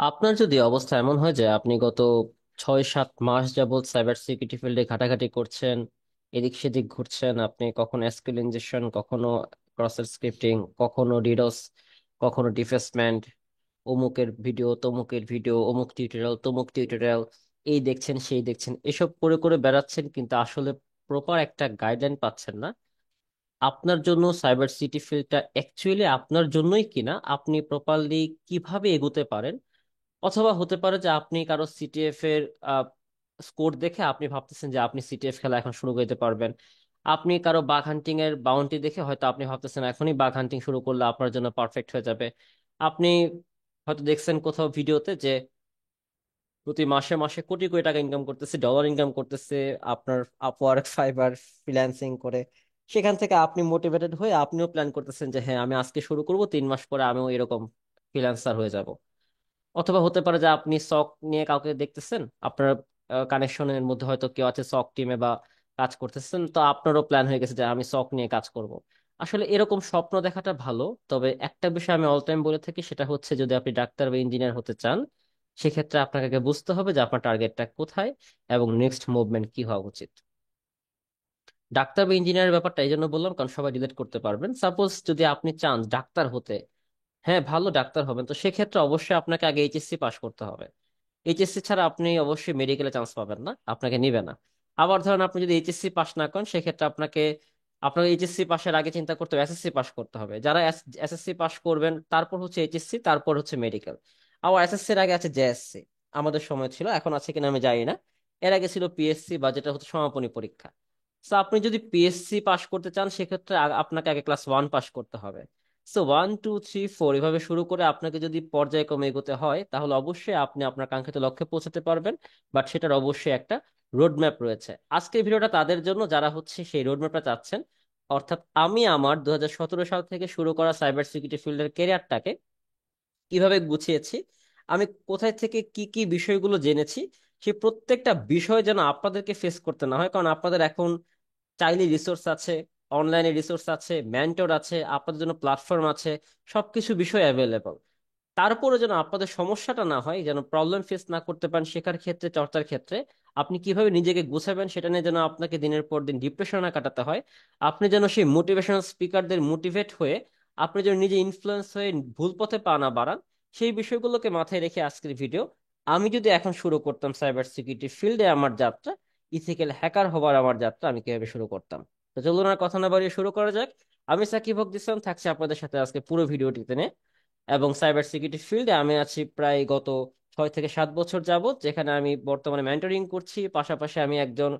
আপনার যদি অবস্থা এমন হয় যে আপনি গত 6-7 মাস যাবত সাইবার সিকিউরিটি ফিল্ডে ঘাটাঘাটি করছেন, এদিক সেদিক ঘুরছেন, আপনি কখনো এসকিউএল ইনজেকশন, কখনো ক্রস স্ক্রিপ্টিং, কখনো ডিডোস, কখনো ডিফেসমেন্ট, অমুকের ভিডিও তমুকের ভিডিও, অমুক টিউটোরিয়াল তমুক টিউটোরিয়াল, এই দেখছেন সেই দেখছেন, এসব করে করে বেড়াচ্ছেন, কিন্তু আসলে প্রপার একটা গাইডলাইন পাচ্ছেন না আপনার জন্য সাইবার সিটি ফিল্ডটা অ্যাকচুয়ালি আপনার জন্যই কিনা, আপনি প্রপারলি কিভাবে এগোতে পারেন। অথবা হতে পারে যে আপনি কারো সিটিএফ এর স্কোর দেখে আপনি ভাবতেছেন যে আপনি সিটিএফ খেলা এখন শুরু করতে পারবেন। আপনি কারো বাগ হান্টিং এর বাউন্টি দেখে হয়তো আপনি ভাবতেছেন এখনই বাগ হান্টিং শুরু করলে আপনার জন্য পারফেক্ট হয়ে যাবে। আপনি হয়তো দেখছেন কোথাও ভিডিওতে যে প্রতি মাসে মাসে কোটি কোটি টাকা ইনকাম করতেছে, ডলার ইনকাম করতেছে আপনার আপওয়ার্ক, ফাইবার, ফ্রিল্যান্সিং করে। সেখান থেকে আপনি মোটিভেটেড হয়ে আপনিও প্ল্যান করতেছেন যে হ্যাঁ, আমি আজকে শুরু করব, 3 মাস পরে আমিও এরকম ফ্রিল্যান্সার হয়ে যাব। অথবা হতে পারে যে আপনি সক নিয়ে কাউকে দেখতেছেন, আপনার কানেকশনের মধ্যে হয়তো কেউ আছে সক টিমে বা কাজ করতেছেন, তো আপনারও প্ল্যান হয়ে গেছে যে আমি সক নিয়ে কাজ করব। আসলে এরকম স্বপ্ন দেখাটা ভালো, তবে একটা বিষয় আমি অল টাইম বলে থাকি, সেটা হচ্ছে যদি আপনি ডাক্তার বা ইঞ্জিনিয়ার হতে চান, সেক্ষেত্রে আপনাকে আগে বুঝতে হবে যে আপনার টার্গেটটা কোথায় এবং নেক্সট মুভমেন্ট কি হওয়া উচিত। ডাক্তার বা ইঞ্জিনিয়ারের ব্যাপারটা এই জন্য বললাম কারণ সবাই রিলেট করতে পারবেন। সাপোজ যদি আপনি চান ডাক্তার হতে, হ্যাঁ ভালো ডাক্তার হবেন, তো সেক্ষেত্রে অবশ্যই আপনাকে আগে এইচএসসি পাস করতে হবে। এইচএসসি ছাড়া আপনি অবশ্যই মেডিকেলে চান্স পাবেন না, আপনাকে নিবে না। আবার ধরেন আপনি যদি এইচএসসি পাস না করেন, সেক্ষেত্রে আপনাকে এইচএসসি পাসের আগে চিন্তা করতে হবে এসএসসি পাস করতে হবে। যারা এসএসসি পাস করবেন তারপর হচ্ছে এইচএসসি, তারপর হচ্ছে মেডিকেল। আবার এসএসসির আগে আছে জেএসসি, আমাদের সময় ছিল, এখন আছে কিনা আমি জানি না। এর আগে ছিল পিএসসি বা যেটা হচ্ছে সমাপনী পরীক্ষা। তো আপনি যদি পিএসসি পাস করতে চান, সেক্ষেত্রে আপনাকে আগে ক্লাস 1 পাস করতে হবে। সো 1 2 3 4 এভাবে শুরু করে আপনাকে যদি পর্যায়ক্রমে এগোতে হয়, তাহলে অবশ্যই আপনি আপনার কাঙ্ক্ষিত লক্ষ্যে পৌঁছাতে পারবেন। বাট সেটার অবশ্যই একটা রোড ম্যাপ রয়েছে। আজকের ভিডিওটা তাদের জন্য যারা হচ্ছে সেই রোড ম্যাপটা চাচ্ছেন। অর্থাৎ আমি আমার 2017 সাল থেকে শুরু করা সাইবার সিকিউরিটি ফিল্ডের ক্যারিয়ারটাকে কিভাবে গুছিয়েছি, আমি কোথায় থেকে কি কি বিষয়গুলো জেনেছি, সেই প্রত্যেকটা বিষয় যেন আপনাদেরকে ফেস করতে না হয়। কারণ আপনাদের এখন চাইলে রিসোর্স আছে, অনলাইনে রিসোর্স আছে, মেন্টর আছে, আপনাদের জন্য প্ল্যাটফর্ম আছে, সবকিছু বিষয় অ্যাভেলেবল। তারপরে যেন আপনাদের সমস্যাটা না হয়, যেন প্রবলেম ফেস না করতে পারেন শেখার ক্ষেত্রে, চর্চার ক্ষেত্রে, আপনি কিভাবে নিজেকে গুছাবেন সেটা নিয়ে যেন আপনাকে দিনের পর দিন ডিপ্রেশন না কাটাতে হয়। আপনি যেন সেই মোটিভেশনাল স্পিকারদের মোটিভেট হয়ে আপনি যেন নিজে ইনফ্লুয়েন্স হয়ে ভুল পথে পা না বাড়ান, সেই বিষয়গুলোকে মাথায় রেখে আজকের ভিডিও। আমি যদি এখন শুরু করতাম সাইবার সিকিউরিটি ফিল্ডে আমার যাত্রা, ইথিক্যাল হ্যাকার হবার আমার যাত্রা, আমি কিভাবে শুরু করতাম। তো চলুন আর কথা না বাড়িয়ে শুরু করা যাক। আমি সাকিব হক দিসাম থাকছি আপনাদের সাথে আজকে পুরো ভিডিওটিতে। এবং সাইবার সিকিউরিটি ফিল্ডে আমি আছি প্রায় গত 6 থেকে 7 বছর যাবত, যেখানে আমি বর্তমানে মেন্টরিং করছি, পাশাপাশি আমি একজন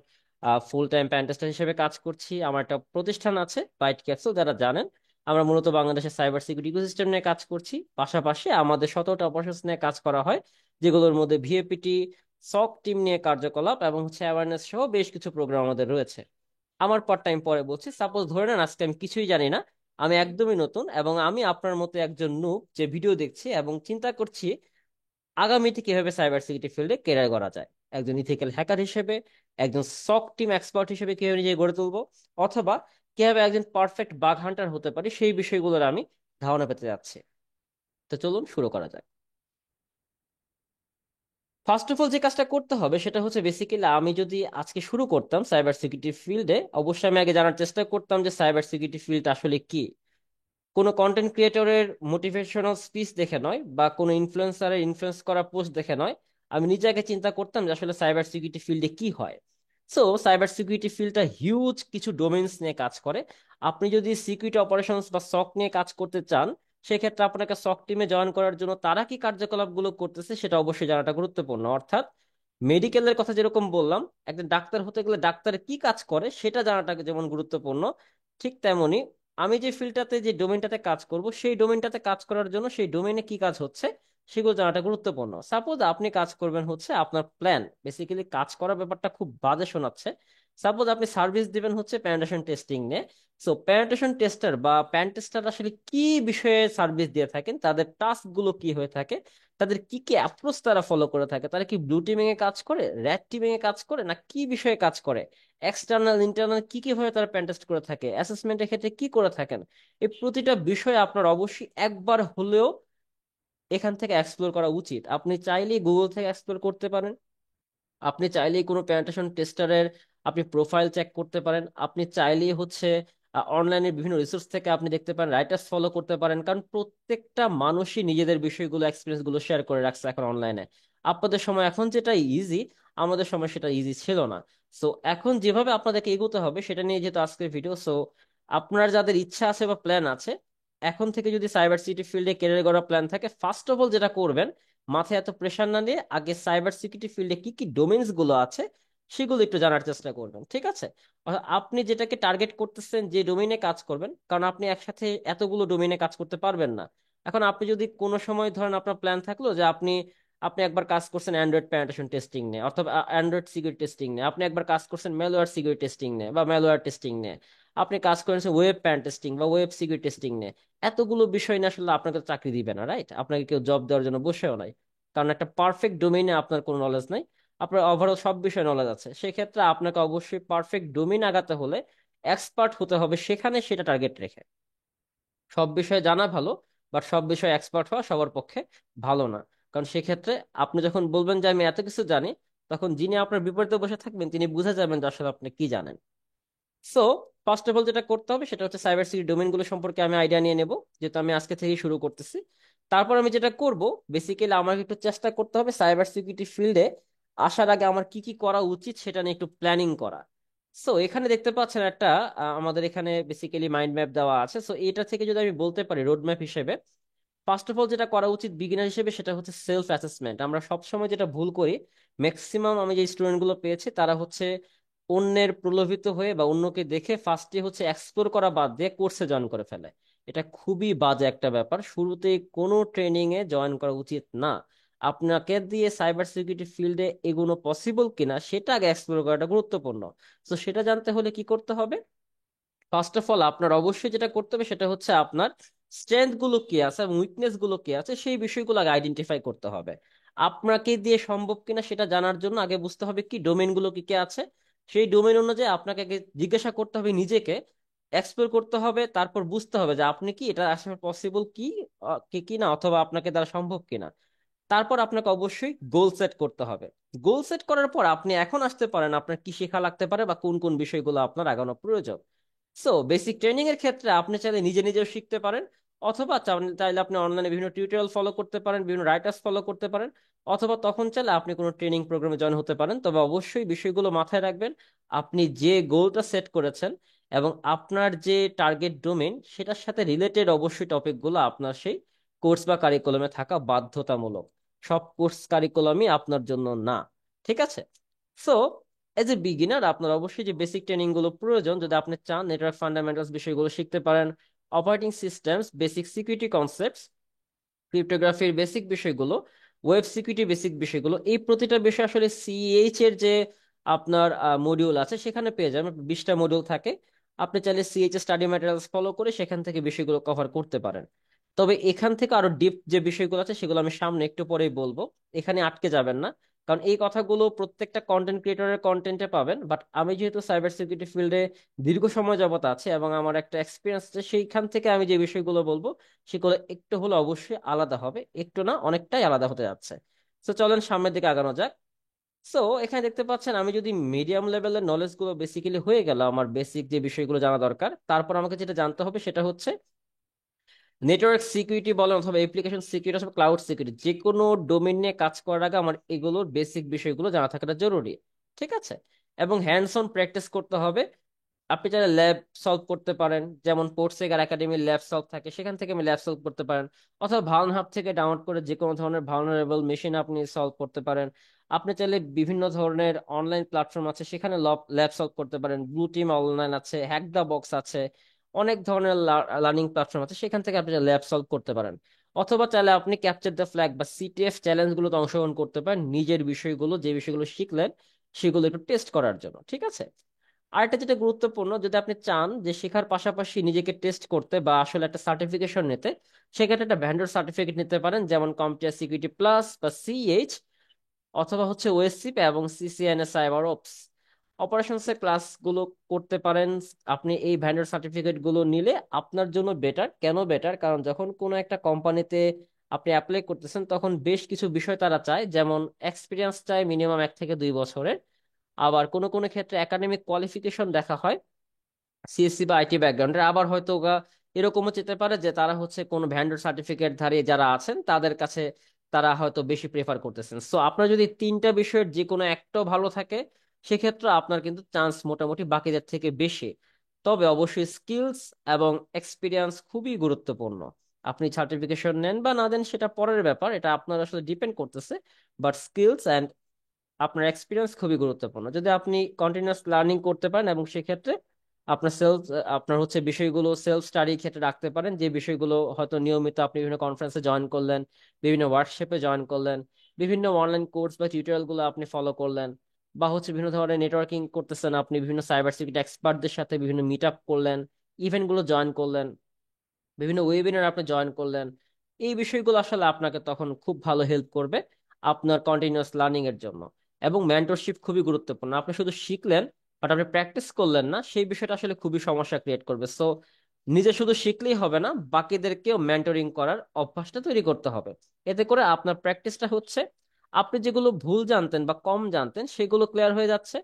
ফুল টাইম প্যান্টেস্টার হিসেবে কাজ করছি। আমার একটা প্রতিষ্ঠান আছে বাইট ক্যাপসুল, যারা জানেন। আমরা মূলত বাংলাদেশের সাইবার সিকিউরিটি ইকোসিস্টেম নিয়ে কাজ করছি, পাশাপাশি আমাদের 17টা অপারেশনস নিয়ে কাজ করা হয়, যেগুলোর মধ্যে ভিএপিটি, সক টিম নিয়ে কার্যকলাপ এবং হচ্ছে অ্যাওয়ারনেস সহ বেশ কিছু প্রোগ্রাম আমাদের রয়েছে। আমার পার্ট টাইম পরে বলছি, সাপোজ ধরে নেন আজকে আমি কিছুই জানি না, আমি একদমই নতুন এবং আমি আপনার মতো একজন নুব যে ভিডিও দেখছি এবং চিন্তা করছি আগামীতে কিভাবে সাইবার সিকিউরিটি ফিল্ডে কেরিয়ার করা যায়, একজন ইথিক্যাল হ্যাকার হিসেবে, একজন সক টিম এক্সপার্ট হিসেবে কিভাবে নিজে গড়ে তুলবো, অথবা কিভাবে একজন পারফেক্ট বাগ হান্টার হতে পারি, সেই বিষয়গুলোর আমি ধারণা পেতে যাচ্ছি। তো চলুন শুরু করা যাক। ফার্স্ট অফ অল যে কাজটা করতে হবে সেটা হচ্ছে বেসিক্যালি, আমি যদি আজকে শুরু করতাম সাইবার সিকিউরিটি ফিল্ডে, অবশ্যই আমি আগে জানার চেষ্টা করতাম যে সাইবার সিকিউরিটি ফিল্ড আসলে কি। কোনো কন্টেন্ট ক্রিয়েটরের মোটিভেশনাল স্পিচ দেখে নয়, বা কোনো ইনফ্লুয়েন্সারের ইনফ্লুয়েন্স করা পোস্ট দেখে নয়, আমি নিজে আগে চিন্তা করতাম যে আসলে সাইবার সিকিউরিটি ফিল্ডে কি হয়। সো সাইবার সিকিউরিটি ফিল্ডটা হিউজ কিছু ডোমেইনস নিয়ে কাজ করে। আপনি যদি সিকিউরিটি অপারেশনস বা সক নিয়ে কাজ করতে চান, সেক্ষেত্রে আপনাকে সক টিমে জয়েন করার জন্য তারা কি কার্যকলাপগুলো করতেছে সেটা অবশ্যই জানাটা গুরুত্বপূর্ণ। অর্থাৎ মেডিকেলের কথা যেরকম বললাম, একজন ডাক্তার হতে গেলে ডাক্তার কি কাজ করে সেটা জানাটা যেমন গুরুত্বপূর্ণ, ঠিক তেমনি আমি যে ফিল্ডটাতে, যে ডোমেইনটাতে কাজ করব, সেই ডোমেইনটাতে কাজ করার জন্য সেই ডোমেইনে কি কাজ হচ্ছে সেগুলো জানাটা গুরুত্বপূর্ণ। সাপোজ আপনি কাজ করবেন হচ্ছে আপনার প্ল্যান, বেসিক্যালি কাজ করার ব্যাপারটা খুব বাজে শোনাচ্ছে। সাপোজ আপনি সার্ভিস দিবেন হচ্ছে প্যানেটেশন টেস্টিং নিয়ে। সো প্যানেটেশন টেস্টার বা প্যান টেস্টার আসলে কি বিষয়ে সার্ভিস দিয়ে থাকেন, তাদের টাস্ক গুলো কি হয়ে থাকে, তাদের কি কি অ্যাপ্রোচ তারা ফলো করে থাকে, তারা কি ব্লু টিমিং এ কাজ করে, রেড টিমিং এ কাজ করে, না কি বিষয়ে কাজ করে, এক্সটার্নাল ইন্টারনাল কি কি ভাবে তারা পেন টেস্ট করে থাকে, অ্যাসেসমেন্টের ক্ষেত্রে কি করে থাকেন, এই প্রতিটা বিষয়ে আপনার অবশ্যই একবার হলেও এখান থেকে এক্সপ্লোর করা উচিত। আপনি চাইলেই গুগল থেকে এক্সপ্লোর করতে পারেন, আপনি চাইলেই কোনো পেনিট্রেশন টেস্টারের আপনি প্রোফাইল চেক করতে পারেন, আপনি চাইলেই হচ্ছে অনলাইনে বিভিন্ন রিসোর্স থেকে আপনি দেখতে পারেন, রাইটার্স ফলো করতে পারেন, কারণ প্রত্যেকটা মানুষই নিজেদের বিষয়গুলো এক্সপিরিয়েন্স গুলো শেয়ার করে রাখছে এখন অনলাইনে। আপনাদের সময় এখন যেটা ইজি, আমাদের সময় সেটা ইজি ছিল না। সো এখন যেভাবে আপনাদেরকে এগোতে হবে সেটা নিয়ে যেহেতু আজকের ভিডিও, সো আপনার যাদের ইচ্ছা আছে বা প্ল্যান আছে, এখন থেকে যদি সাইবার সিকিউরিটি ফিল্ডে ক্যারিয়ার গড়ার প্ল্যান থাকে, ফার্স্ট অফ অল যেটা করবেন, মাথায় এত প্রেশার না নিয়ে আগে সাইবার সিকিউরিটি ফিল্ডে কি কি ডোমেইনস গুলো আছে সেগুলো একটু জানার চেষ্টা করবেন, ঠিক আছে? আপনি যেটাকে টার্গেট করতেছেন, যে ডোমেইনে কাজ করবেন, কারণ আপনি একসাথে এতগুলো ডোমেইনে কাজ করতে পারবেন না। এখন আপনি যদি কোনো সময় ধরেন আপনার প্ল্যান থাকলো যে আপনি আপনি একবার কাজ করছেন অ্যান্ড্রয়েড পেনিট্রেশন টেস্টিং নিয়ে অথবা অ্যান্ড্রয়েড সিকিউরিটি টেস্টিং নিয়ে, আপনি একবার কাজ করছেন ম্যালওয়্যার সিকিউরিটি টেস্টিং নিয়ে বা ম্যালওয়্যার টেস্টিং নিয়ে, আপনি কাজ করেছেন ওয়েব প্যান টেস্টিং বা ওয়েব সিকিউরিটি টেস্টিং নিয়ে, এতগুলো বিষয় নিয়ে আসলে আপনাকে তো চাকরি দিবে না, রাইট? আপনাকে কেউ জব দেওয়ার জন্য বসেও নাই, কারণ একটা পারফেক্ট ডোমেইনে আপনার কোনো নলেজ নাই। আপনার ওভারঅল সব বিষয়ে নলেজ আছে, সেক্ষেত্রে আপনাকে অবশ্যই পারফেক্ট ডোমেইন আগাতে হলে এক্সপার্ট হতে হবে সেখানে, সেটা টার্গেট রেখে। সব বিষয়ে জানা ভালো, বাট সব বিষয়ে এক্সপার্ট হওয়া সবার পক্ষে ভালো না। কারণ সেক্ষেত্রে আপনি যখন বলবেন যে আমি এত কিছু জানি, তখন যিনি আপনার বিপরীতে বসে থাকবেন তিনি বুঝে যাবেন যে আসলে আপনি কি জানেন। সো ফার্স্ট অফ অল যেটা করতে হবে সেটা হচ্ছে সাইবার সিকিউরিটি ডোমেইন গুলো সম্পর্কে আমি আইডিয়া নিয়ে নেব, যেহেতু আমি আজকে থেকেই শুরু করতেছি। তারপর আমি যেটা করব, বেসিক্যালি আমাকে একটু চেষ্টা করতে হবে সাইবার সিকিউরিটি ফিল্ডে আসার আগে আমার কি কি করা উচিত সেটা নিয়ে একটু প্ল্যানিং করা। সো এখানে দেখতে পাচ্ছেন একটা আমাদের এখানে বেসিক্যালি মাইন্ড ম্যাপ দেওয়া আছে। সো এটা থেকে যদি আমি বলতে পারি রোড ম্যাপ হিসেবে, ফার্স্ট অফ অল যেটা করা উচিত বিগিনার হিসেবে সেটা হচ্ছে সেলফ অ্যাসেসমেন্ট। আমরা সবসময় যেটা ভুল করি, ম্যাক্সিমাম আমি যে স্টুডেন্ট গুলো পেয়েছি তারা হচ্ছে অন্যের প্রলোভিত হয়ে বা অন্যকে দেখে ফার্স্টে হচ্ছে এক্সপ্লোর করা বাদ দিয়ে কোর্সে জয়েন করে ফেলে। এটা খুবই বাজে একটা ব্যাপার, শুরুতে কোনো ট্রেনিং এ জয়েন করা উচিত না। আপনাকে দিয়ে সাইবার সিকিউরিটি ফিল্ডে এগোনো পসিবল কিনা সেটা আগে এক্সপ্লোর করাটা গুরুত্বপূর্ণ। তো সেটা জানতে হলে কি করতে হবে? ফার্স্ট অফ অল আপনার অবশ্যই যেটা করতে হবে সেটা হচ্ছে আপনার স্ট্রেংথ গুলো কি আছে এবং উইকনেস গুলো কি আছে সেই বিষয়গুলো আগে আইডেন্টিফাই করতে হবে। আপনাকে দিয়ে সম্ভব কিনা সেটা জানার জন্য আগে বুঝতে হবে কি ডোমেইন গুলো কি কি আছে। সেই ডোমেইন অনুযায়ী আপনাকে আগে জিজ্ঞাসা করতে হবে নিজেকে, এক্সপ্লোর করতে হবে, তারপর বুঝতে হবে যে আপনি কি এটা আসলে পসিবল কি কি কি না, অথবা আপনাকে দ্বারা সম্ভব কিনা। তারপর আপনাকে অবশ্যই গোল সেট করতে হবে। গোল সেট করার পর আপনি এখন আসতে পারেন আপনার কি শেখা লাগতে পারে বা কোন কোন বিষয়গুলো আপনার আগানো প্রয়োজন। সো বেসিক ট্রেনিং এর ক্ষেত্রে আপনি চাইলে নিজে নিজেও শিখতে পারেন, অথবা চাইলে আপনি অনলাইনে বিভিন্ন টিউটোরিয়াল ফলো করতে পারেন, বিভিন্ন রাইটার্স ফলো করতে পারেন, অথবা তখন চাইলে আপনি কোনো ট্রেনিং প্রোগ্রামে জয়েন হতে পারেন। তবে অবশ্যই বিষয়গুলো মাথায় রাখবেন, আপনি যে গোলটা সেট করেছেন এবং আপনার যে টার্গেট ডোমেইন সেটার সাথে রিলেটেড অবশ্যই টপিকগুলো আপনার সেই কোর্স বা কারিকুলামে থাকা বাধ্যতামূলক। সব কোর্স কারিকুলামই আপনার জন্য না, ঠিক আছে? সো এজ এ বিগিনার আপনার অবশ্যই যে বেসিক ট্রেনিং গুলো প্রয়োজন, যদি আপনি চান নেটওয়ার্ক ফান্ডামেন্টালস বিষয়গুলো শিখতে পারেন, operating systems basic security concepts, ক্রিপ্টোগ্রাফির বেসিক বিষয়গুলো, ওয়েব সিকিউরিটি বেসিক বিষয়গুলো, এই প্রতিটা বিষয় আসলে সিএইচ এর যে আপনার মডিউল আছে সেখানে পেয়ে যাবেন। 20টা মডিউল থাকে, আপনি চাইলে সিএইচ স্টাডি ম্যাটেরিয়ালস ফলো করে সেখান থেকে বিষয়গুলো কভার করতে পারেন। তবে এখান থেকে আরো ডিপ যে বিষয়গুলো আছে সেগুলো আমি সামনে একটু পরেই বলবো, এখানে আটকে যাবেন না, কারণ এই কথাগুলো প্রত্যেকটা কন্টেন্ট ক্রিয়েটরের কন্টেন্টে পাবেন। বাট আমি যেহেতু সাইবার সিকিউরিটি ফিল্ডে দীর্ঘ সময় যাবত আছে এবং আমার একটা এক্সপিরিয়েন্স আছে, সেইখান থেকে আমি যে বিষয়গুলো বলবো সেগুলো একটু হলে অবশ্যই আলাদা হবে, একটু না অনেকটাই আলাদা হতে যাচ্ছে। তো চলেন সামনের দিকে আগানো যাক। সো এখানে দেখতে পাচ্ছেন আমি যদি মিডিয়াম লেভেলের নলেজ গুলো বেসিক্যালি হয়ে গেল, আমার বেসিক যে বিষয়গুলো জানা দরকার, তারপর আমাকে যেটা জানতে হবে সেটা হচ্ছে নেটওয়ার্ক সিকিউরিটি বলেন অথবা অ্যাপ্লিকেশন সিকিউরিটি অথবা ক্লাউড সিকিউরিটি, যে কোনো ডোমেইন নিয়ে কাজ করার আগে আমার এগুলোর বেসিক বিষয়গুলো জানা থাকাটা জরুরি, ঠিক আছে? এবং হ্যান্ডস অন প্র্যাকটিস করতে হবে। আপনি চাইলে ল্যাব সলভ করতে পারেন, যেমন পোর্টসেগার একাডেমির ল্যাব সলভ থাকে, সেখান থেকে আপনি ল্যাব সলভ করতে পারেন, অথবা ভালন হাব থেকে ডাউনলোড করে যে কোনো ধরনের ভালনারেবল মেশিন আপনি সলভ করতে পারেন। আপনি চাইলে বিভিন্ন ধরনের অনলাইন প্ল্যাটফর্ম আছে সেখানে ল্যাব সলভ করতে পারেন, ব্লু টিম অনলাইন আছে, হ্যাক দা বক্স আছে, অনেক ধরনের লার্নিং প্ল্যাটফর্ম আছে সেখান থেকে আপনি ল্যাব সলভ করতে পারেন। অথবা চাইলে আপনি ক্যাপচার দ্য ফ্ল্যাগ বা সিটিএফ চ্যালেঞ্জ গুলোতে অংশগ্রহণ করতে পারেন, নিজের বিষয়গুলো যে বিষয়গুলো শিখলেন সেগুলো একটু টেস্ট করার জন্য, ঠিক আছে? আরেকটা যেটা গুরুত্বপূর্ণ, যদি আপনি চান যে শেখার পাশাপাশি নিজেকে টেস্ট করতে বা আসলে একটা সার্টিফিকেশন নিতে, সেক্ষেত্রে একটা ভেন্ডর সার্টিফিকেট নিতে পারেন, যেমন কম্পিউটার সিকিউরিটি প্লাস বা সিএইচ, অথবা হচ্ছে ওএসসিপি এবং সিসিএনএ সাইবার অপস অপারেশনস এর ক্লাসগুলো করতে পারেন। আপনি এই ভেন্ডর সার্টিফিকেট গুলো নিলে আপনার জন্য বেটার। কেন বেটার? কারণ যখন কোনো একটা কোম্পানিতে আপনি অ্যাপ্লাই করতেছেন, তখন বেশ কিছু বিষয় তারা চায়, যেমন এক্সপিরিয়েন্স চায় মিনিমাম 1 থেকে 2 বছরের। আবার কোনো কোনো ক্ষেত্রে একাডেমিক কোয়ালিফিকেশন দেখা হয় সিএসসি বা আইটি ব্যাকগ্রাউন্ডের। আবার হয়তো এরকমও যেতে পারে যে তারা হচ্ছে কোনো ভ্যান্ডর সার্টিফিকেট ধারী যারা আছেন তাদের কাছে তারা হয়তো বেশি প্রেফার করতেছেন। সো আপনার যদি তিনটা বিষয়ের যে কোনো একটাও ভালো থাকে, সেক্ষেত্রে আপনার কিন্তু চান্স মোটামুটি বাকিদের থেকে বেশি। তবে অবশ্যই স্কিলস এবং এক্সপিরিয়েন্স খুবই গুরুত্বপূর্ণ। আপনি সার্টিফিকেশন নেন বা না দেন সেটা পরের ব্যাপার, এটা আপনার আসলে ডিপেন্ড করতেছে। বাট স্কিলস অ্যান্ড আপনার এক্সপিরিয়েন্স খুবই গুরুত্বপূর্ণ। যদি আপনি কন্টিনিউয়াস লার্নিং করতে পারেন এবং সেক্ষেত্রে আপনার আপনার হচ্ছে বিষয়গুলো সেলফ স্টাডি ক্ষেত্রে রাখতে পারেন, যে বিষয়গুলো হয়তো নিয়মিত আপনি বিভিন্ন কনফারেন্সে জয়েন করলেন, বিভিন্ন ওয়ার্কশপে জয়েন করলেন, বিভিন্ন অনলাইন কোর্স বা টিউটোরিয়াল গুলো আপনি ফলো করলেন, বা হচ্ছে বিভিন্ন ধরনের নেটওয়ার্কিং করতেছেন, আপনি বিভিন্ন সাইবার সিকিউরিটি এক্সপার্টদের সাথে বিভিন্ন মিট আপ করলেন, ইভেন্ট গুলো জয়েন করলেন, বিভিন্ন ওয়েবিনার আপনি জয়েন করলেন। এই বিষয়গুলো আসলে আপনাকে তখন খুব ভালো হেল্প করবে আপনার কন্টিনিউয়াস লার্নিং এর জন্য। এবং মেন্টরশিপ খুবই গুরুত্বপূর্ণ। আপনি শুধু শিখলেন বাট আপনি প্র্যাকটিস করলেন না, সেই বিষয়টা আসলে খুবই সমস্যা ক্রিয়েট করবে। সো নিজে শুধু শিখলেই হবে না, বাকিদেরকেও মেন্টরিং করার অভ্যাসটা তৈরি করতে হবে। এতে করে আপনার প্র্যাকটিসটা হচ্ছে, আপনি যেগুলো ভুল জানতেন বা কম জানতেন সেগুলো ক্লিয়ার হয়ে যাচ্ছে,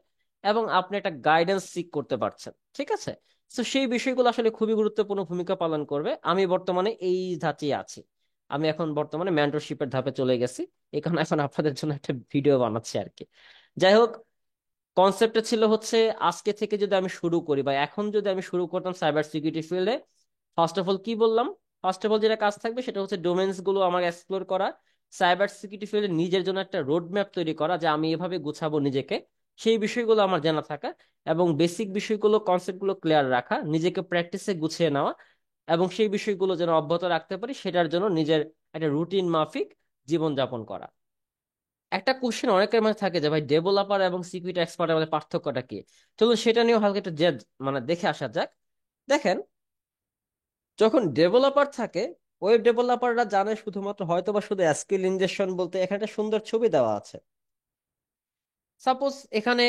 এবং আপনি একটা গাইডেন্স সিক করতে পারছেন। ঠিক আছে? তো সেই বিষয়গুলো আসলে খুবই গুরুত্বপূর্ণ ভূমিকা পালন করবে। আমি বর্তমানে এই ধাঁচেই আছি। আমি এখন বর্তমানে মেন্টরশিপের ধাপে চলে গেছি, এই কারণে এখন আপনাদের জন্য একটা ভিডিও বানাচ্ছি আর কি। যাই হোক, কনসেপ্টটা ছিল হচ্ছে, আজকে থেকে যদি আমি শুরু করি বা এখন যদি আমি শুরু করতাম সাইবার সিকিউরিটি ফিল্ডে, ফার্স্ট অফ অল কি বললাম? ফার্স্ট অফ অল যেটা কাজ থাকবে সেটা হচ্ছে ডোমেইনস গুলো আমার এক্সপ্লোর করা, সাইবার সিকিউরিটি ফিল্ডে নিজের জন্য একটা রোড ম্যাপ তৈরি করা, যে আমি এভাবে গুছাবো নিজেকে, সেই বিষয়গুলো আমার জানা থাকা, এবং বেসিক বিষয়গুলো কনসেপ্ট গুলো ক্লিয়ার রাখা, নিজেকে প্র্যাকটিসে গুছিয়ে নেওয়া, এবং সেই বিষয়গুলো যেন অব্যাহত রাখতে পারি সেটার জন্য নিজের একটা রুটিন মাফিক জীবনযাপন করা। একটা কোশ্চেন অনেকের মধ্যে থাকে যে ভাই, ডেভেলপার এবং সিকিউরিটি এক্সপার্টের মধ্যে পার্থক্যটা কি? চলুন সেটা নিয়েও হালকা একটু মানে দেখে আসা যাক। দেখেন, যখন ডেভেলপার থাকে, ওয়েব ডেভেলপাররা জানে শুধুমাত্র হয়তোবা শুধু এসকিউএল ইনজেকশন বলতে, এখানে একটা সুন্দর ছবি দেওয়া আছে। সাপোজ এখানে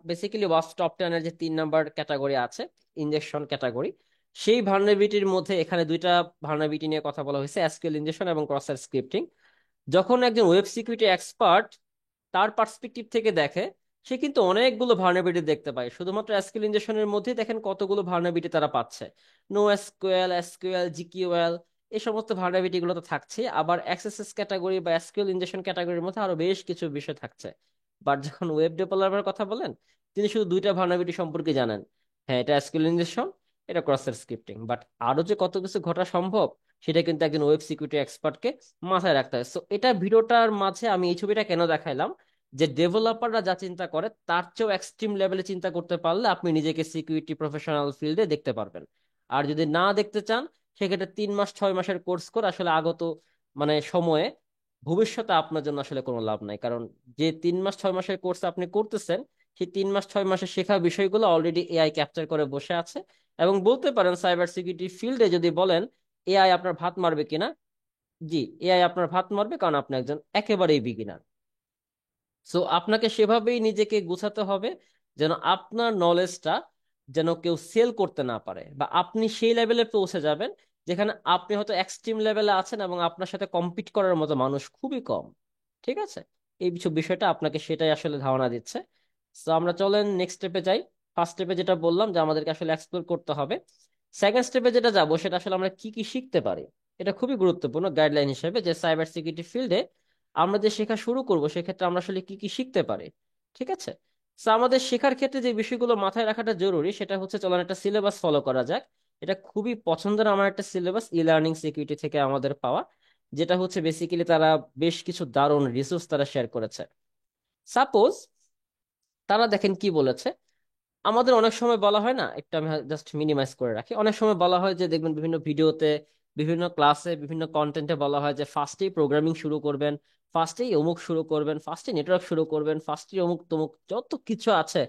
বেসিক্যালি ওয়াস টপ 10 এর যে 3 নাম্বার ক্যাটাগরি আছে, ইনজেকশন ক্যাটাগরি, সেই ভালনারেবিলিটির মধ্যে এখানে দুইটা ভালনারেবিলিটি নিয়ে কথা বলা হয়েছে, এসকিউএল ইনজেকশন এবং ক্রস সাইট স্ক্রিপ্টিং। যখন একজন ওয়েব সিকিউরিটি এক্সপার্ট তার পার্সপেক্টিভ থেকে দেখে, সে কিন্তু অনেকগুলো ভালনারেবিলিটি দেখতে পায়। শুধুমাত্র এসকিউএল ইনজেকশনের মধ্যে দেখেন কতগুলো ভালনারেবিলিটি তারা পাচ্ছে। নো এসকিউএল, এসকিউএল, জিকিউএল, এই সমস্ত ভালনারেবিলিটি গুলো তো থাকছে। আবার এক্সএসএস ক্যাটাগরি বা এসকিউএল ইনজেকশন ক্যাটাগরির মধ্যে আরো বেশ কিছু বিষয় থাকছে। বাট যখন ওয়েব ডেভেলপারের কথা বলেন, তিনি শুধু দুইটা ভালনারেবিলিটি সম্পর্কে জানেন। হ্যাঁ, এটা এসকিউএল ইনজেকশন, এটা ক্রস সাইট স্ক্রিপ্টিং। বাট আরো যে কত কিছু ঘটা সম্ভব, সেটা কিন্তু একজন ওয়েব সিকিউরিটি এক্সপার্টকে মাথায় রাখতে হয়। সো এটা ভিডিওটার মাঝে আমি এই ছবিটা কেন দেখাইলাম, যে ডেভেলপাররা যা চিন্তা করে তার চেয়েও এক্সট্রিম লেভেলে চিন্তা করতে পারলে আপনি নিজেকে সিকিউরিটি প্রফেশনাল ফিল্ডে দেখতে পারবেন। আর যদি না দেখতে চান, সেক্ষেত্রে 3 মাস 6 মাসের কোর্স করে আসলে আগত মানে সময়ে ভবিষ্যতে আপনার জন্য আসলে কোনো লাভ নাই। কারণ যে 3 মাস 6 মাসের কোর্স আপনি করতেছেন, সেই 3 মাস 6 মাসে শেখা বিষয়গুলো অলরেডি এআই ক্যাপচার করে বসে আছে। এবং বলতে পারেন সাইবার সিকিউরিটি ফিল্ডে যদি বলেন এআই আপনার ভাত মারবে কিনা, জি, এআই আপনার ভাত মারবে, কারণ আপনি একজন একেবারেই বিগিনার। সো আপনাকে সেভাবেই নিজেকে গুছাতে হবে যেন আপনার নলেজটা যেন কেউ সেল করতে না পারে, বা আপনি সেই লেভেলে পৌঁছে যাবেন যেখানে আপনি হয়তো এক্সট্রিম লেভেলে আছেন এবং আপনার সাথে কম্পিট করার মতো মানুষ খুবই কম। ঠিক আছে? এই বিষয়টা আপনাকে সেটাই আসলে ধারণা দিচ্ছে। তো আমরা চলেন নেক্সট স্টেপে যাই। ফার্স্ট স্টেপে যেটা বললাম যে আমাদেরকে আসলে এক্সপ্লোর করতে হবে, সেকেন্ড স্টেপে যেটা যাবো সেটা আসলে আমরা কি কি শিখতে পারি। এটা খুবই গুরুত্বপূর্ণ গাইডলাইন হিসেবে, যে সাইবার সিকিউরিটি ফিল্ডে আমরা যে শেখা শুরু করব সেক্ষেত্রে আমরা আসলে কি কি শিখতে পারি। ঠিক আছে? তো আমাদের শেখার ক্ষেত্রে যে বিষয়গুলো মাথায় রাখাটা জরুরি সেটা হচ্ছে, চলেন একটা সিলেবাস ফলো করা যাক। এটা খুবই পছন্দের আমার একটা সিলেবাস, ই লার্নিং সিকিউরিটি থেকে আমাদের পাওয়া, যেটা হচ্ছে বেসিক্যালি তারা বেশ কিছু দারুণ রিসোর্স তারা শেয়ার করেছে। সাপোজ তারা দেখেন কি বলেছে। আমাদের অনেক সময় বলা হয় না, একটু আমি জাস্ট মিনিমাইজ করে রাখি, অনেক সময় বলা হয় যে দেখবেন বিভিন্ন ভিডিওতে, বিভিন্ন ক্লাসে, বিভিন্ন কন্টেন্টে বলা হয় যে ফার্স্টেই প্রোগ্রামিং শুরু করবেন, ফার্স্টেই অমুক শুরু করবেন, ফার্স্টে নেটওয়ার্ক শুরু করবেন, ফার্স্টে অমুক তমুক যত কিছু আছে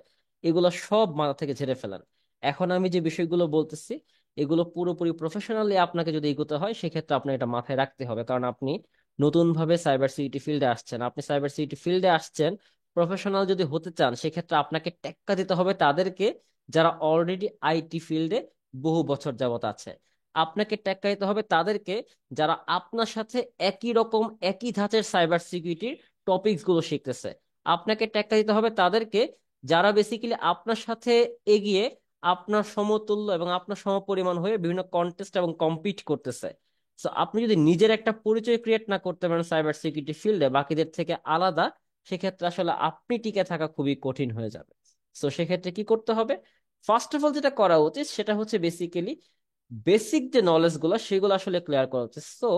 এগুলো সব মাথা থেকে ঝেড়ে ফেলেন। এখন আমি যে বিষয়গুলো বলতেছি এগুলো পুরোপুরি প্রফেশনালি আপনাকে যদি এগোতে হয় সেক্ষেত্রে আপনার এটা মাথায় রাখতে হবে, কারণ আপনি নতুন ভাবে সাইবার সিকিউরিটি ফিল্ডে আসছেন। আপনি সাইবার সিকিউরিটি ফিল্ডে আসছেন, প্রফেশনাল যদি হতে চান সেক্ষেত্রে আপনাকে টেক্কা দিতে হবে তাদেরকে যারা অলরেডি আইটি ফিল্ডে বহু বছর যাবত আছে। আপনাকে ট্যাগ হবে তাদেরকে যারা আপনার সাথে একই রকম একই ধাঁচের সাইবার সিকিউরিটির টপিকস গুলো শিখতেছে। আপনাকে ট্যাগ হবে তাদেরকে যারা বেসিক্যালি আপনার সাথে এগিয়ে আপনার সমতুল্য এবং আপনার সমপরিমাণ হয়ে বিভিন্ন কন্টেস্ট এবং কম্পিট করতেছে। সো আপনি যদি নিজের একটা পরিচয় ক্রিয়েট না করতে পারেন সাইবার সিকিউরিটি ফিল্ডে বাকিদের থেকে আলাদা, সেক্ষেত্রে আসলে আপনি টিকে থাকা খুবই কঠিন হয়ে যাবে। সো সেক্ষেত্রে কি করতে হবে? ফার্স্ট অফ অল যেটা করা উচিত সেটা হচ্ছে বেসিক্যালি বেসিক যে নলেজ গুলো সেগুলো আসলে ক্লিয়ার করা উচিত। সো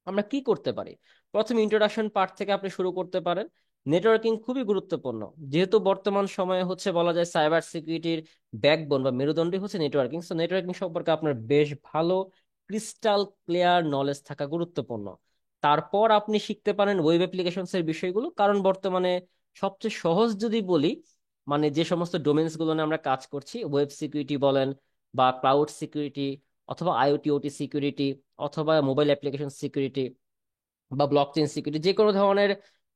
আমরা কি করতে পারি? প্রথম ইন্ট্রোডাকশন পার্ট থেকে আপনি শুরু করতে পারেন। নেটওয়ার্কিং খুবই গুরুত্বপূর্ণ, যেহেতু বর্তমান সময়ে হচ্ছে বলা যায় সাইবার সিকিউরিটির ব্যাকবোন বা মেরুদণ্ডই হচ্ছে নেটওয়ার্কিং। সো নেটওয়ার্কিং সম্পর্কে আপনার বেশ ভালো ক্রিস্টাল ক্লিয়ার নলেজ থাকা গুরুত্বপূর্ণ। তারপর আপনি শিখতে পারেন ওয়েব অ্যাপ্লিকেশনস এর বিষয়গুলো, কারণ বর্তমানে সবচেয়ে সহজ যদি বলি, মানে যে সমস্ত ডোমেইনস গুলো নিয়ে আমরা কাজ করছি, ওয়েব সিকিউরিটি বলেন বা ক্লাউড সিকিউরিটি অথবা আইওটি ওটি সিকিউরিটি অথবা মোবাইল অ্যাপ্লিকেশন সিকিউরিটি বা ব্লকচেইন সিকিউরিটি, যে কোনো ধরনের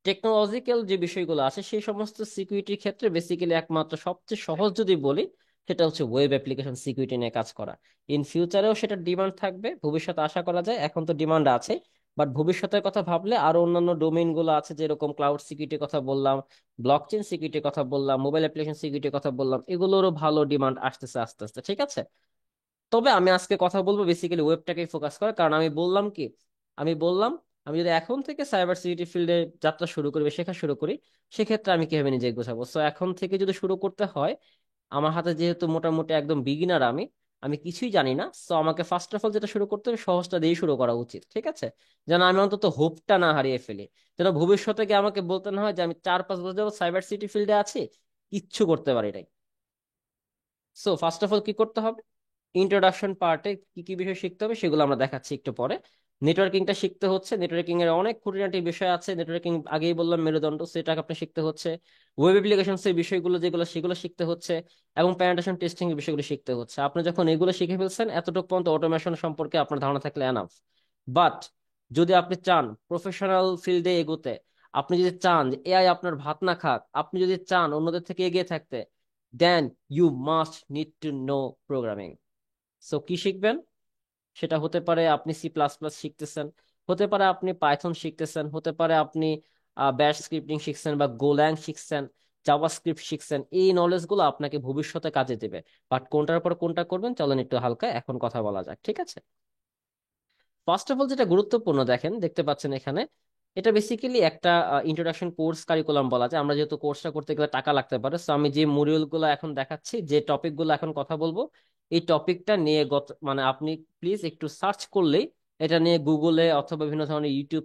টেকনোলজিক্যাল যে বিষয়গুলো আছে সেই সমস্ত সিকিউরিটির ক্ষেত্রে বেসিক্যালি একমাত্র সবচেয়ে সহজ যদি বলি সেটা হচ্ছে ওয়েব অ্যাপ্লিকেশন সিকিউরিটি নিয়ে কাজ করা। ইন ফিউচারেও সেটা ডিমান্ড থাকবে, ভবিষ্যতে আশা করা যায়, এখন তো ডিমান্ড আছে, বাট ভবিষ্যতের কথা ভাবলে আরো অন্যান্য ডোমেইন গুলো আছে, যেরকম ক্লাউড সিকিউরিটির কথা বললাম, ব্লকচেইন সিকিউরিটির কথা বললাম, মোবাইল অ্যাপ্লিকেশন সিকিউরিটির কথা বললাম, এগুলোরও ভালো ডিমান্ড আসতেছে আস্তে আস্তে। ঠিক আছে, তবে আমি আজকে কথা বলবো বেসিক্যালি ওয়েবটাকে ফোকাস করে, কারণ আমি বললাম কি, আমি বললাম আমি যদি এখন থেকে সাইবার সিকিউরিটি ফিল্ডে যাত্রা শুরু করি বা শেখা শুরু করি, সেক্ষেত্রে আমি কিভাবে নিজে গোছাবো। সো এখন থেকে যদি শুরু করতে হয়, আমার হাতে যেহেতু মোটামুটি একদম বিগিনার, আমি আমি কিছুই জানি না, সো আমাকে ফার্স্ট অফ অল যেটা শুরু করতে হবে সহজটা দিয়ে শুরু করা উচিত। ঠিক আছে, যেন আমি অন্তত হোপটা না হারিয়ে ফেলি, যেন ভবিষ্যতে গিয়ে আমাকে বলতে না হয় যে আমি 4-5 বছর যাবত সাইবার সিকিউরিটি ফিল্ডে আছি, কিচ্ছু করতে পারি নাই। সো ফার্স্ট অফ অল কি করতে হবে? ইন্ট্রোডাকশন পার্টে কি কি বিষয় শিখতে হবে সেগুলো আমরা দেখাচ্ছি একটু পরে। নেটওয়ার্কিংটা শিখতে হচ্ছে, নেটওয়ার্কিং এর অনেক খুঁটিনাটি বিষয় আছে। নেটওয়ার্কিং আগেই বললাম মেরুদণ্ড, সেটা আপনি শিখতে হচ্ছে। ওয়েব অ্যাপ্লিকেশন এর বিষয়গুলো যেগুলো সেগুলো শিখতে হচ্ছে, এবং প্যানেটেশন টেস্টিং এর বিষয়গুলো শিখতে হচ্ছে। আপনি যখন এগুলো শিখে ফেলছেন, এতটুকু পর্যন্ত অটোমেশন সম্পর্কে আপনার ধারণা থাকলে এনাফ। বাট যদি আপনি চান প্রফেশনাল ফিল্ডে এগোতে, আপনি যদি চান যে এআই আপনার ভাত না খাক, আপনি যদি চান অন্যদের থেকে এগিয়ে থাকতে, then you must need to know programming. So কি শিখবেন? সেটা হতে পারে আপনি সি প্লাস প্লাস শিখতেছেন, হতে পারে আপনি পাইথন শিখতেছেন, হতে পারে আপনি ব্যাশ স্ক্রিপ্টিং শিখছেন বা গোল্যাং শিখছেন, জাভাস্ক্রিপ্ট শিখছেন। এই নলেজ গুলো আপনাকে ভবিষ্যতে কাজে দেবে। বাট কোনটার পর কোনটা করবেন চলেন একটু হালকা এখন কথা বলা যাক। ঠিক আছে, ফার্স্ট অফ অল যেটা গুরুত্বপূর্ণ দেখেন, দেখতে পাচ্ছেন এখানে, এটা বেসিক্যালি একটা ইন্ট্রোডাকশন কোর্স কারিকুলাম বলা যায়। আমরা যেহেতু কোর্সটা করতে গেলে টাকা লাগতে পারে, সো আমি যে মডিউল গুলো এখন দেখাচ্ছি, যে টপিক গুলো এখন কথা বলবো, এই টপিকটা নিয়ে মানে আপনি প্লিজ একটু সার্চ করলেই এটা নিয়ে গুগলে অথবা বিভিন্ন ধরনের ইউটিউব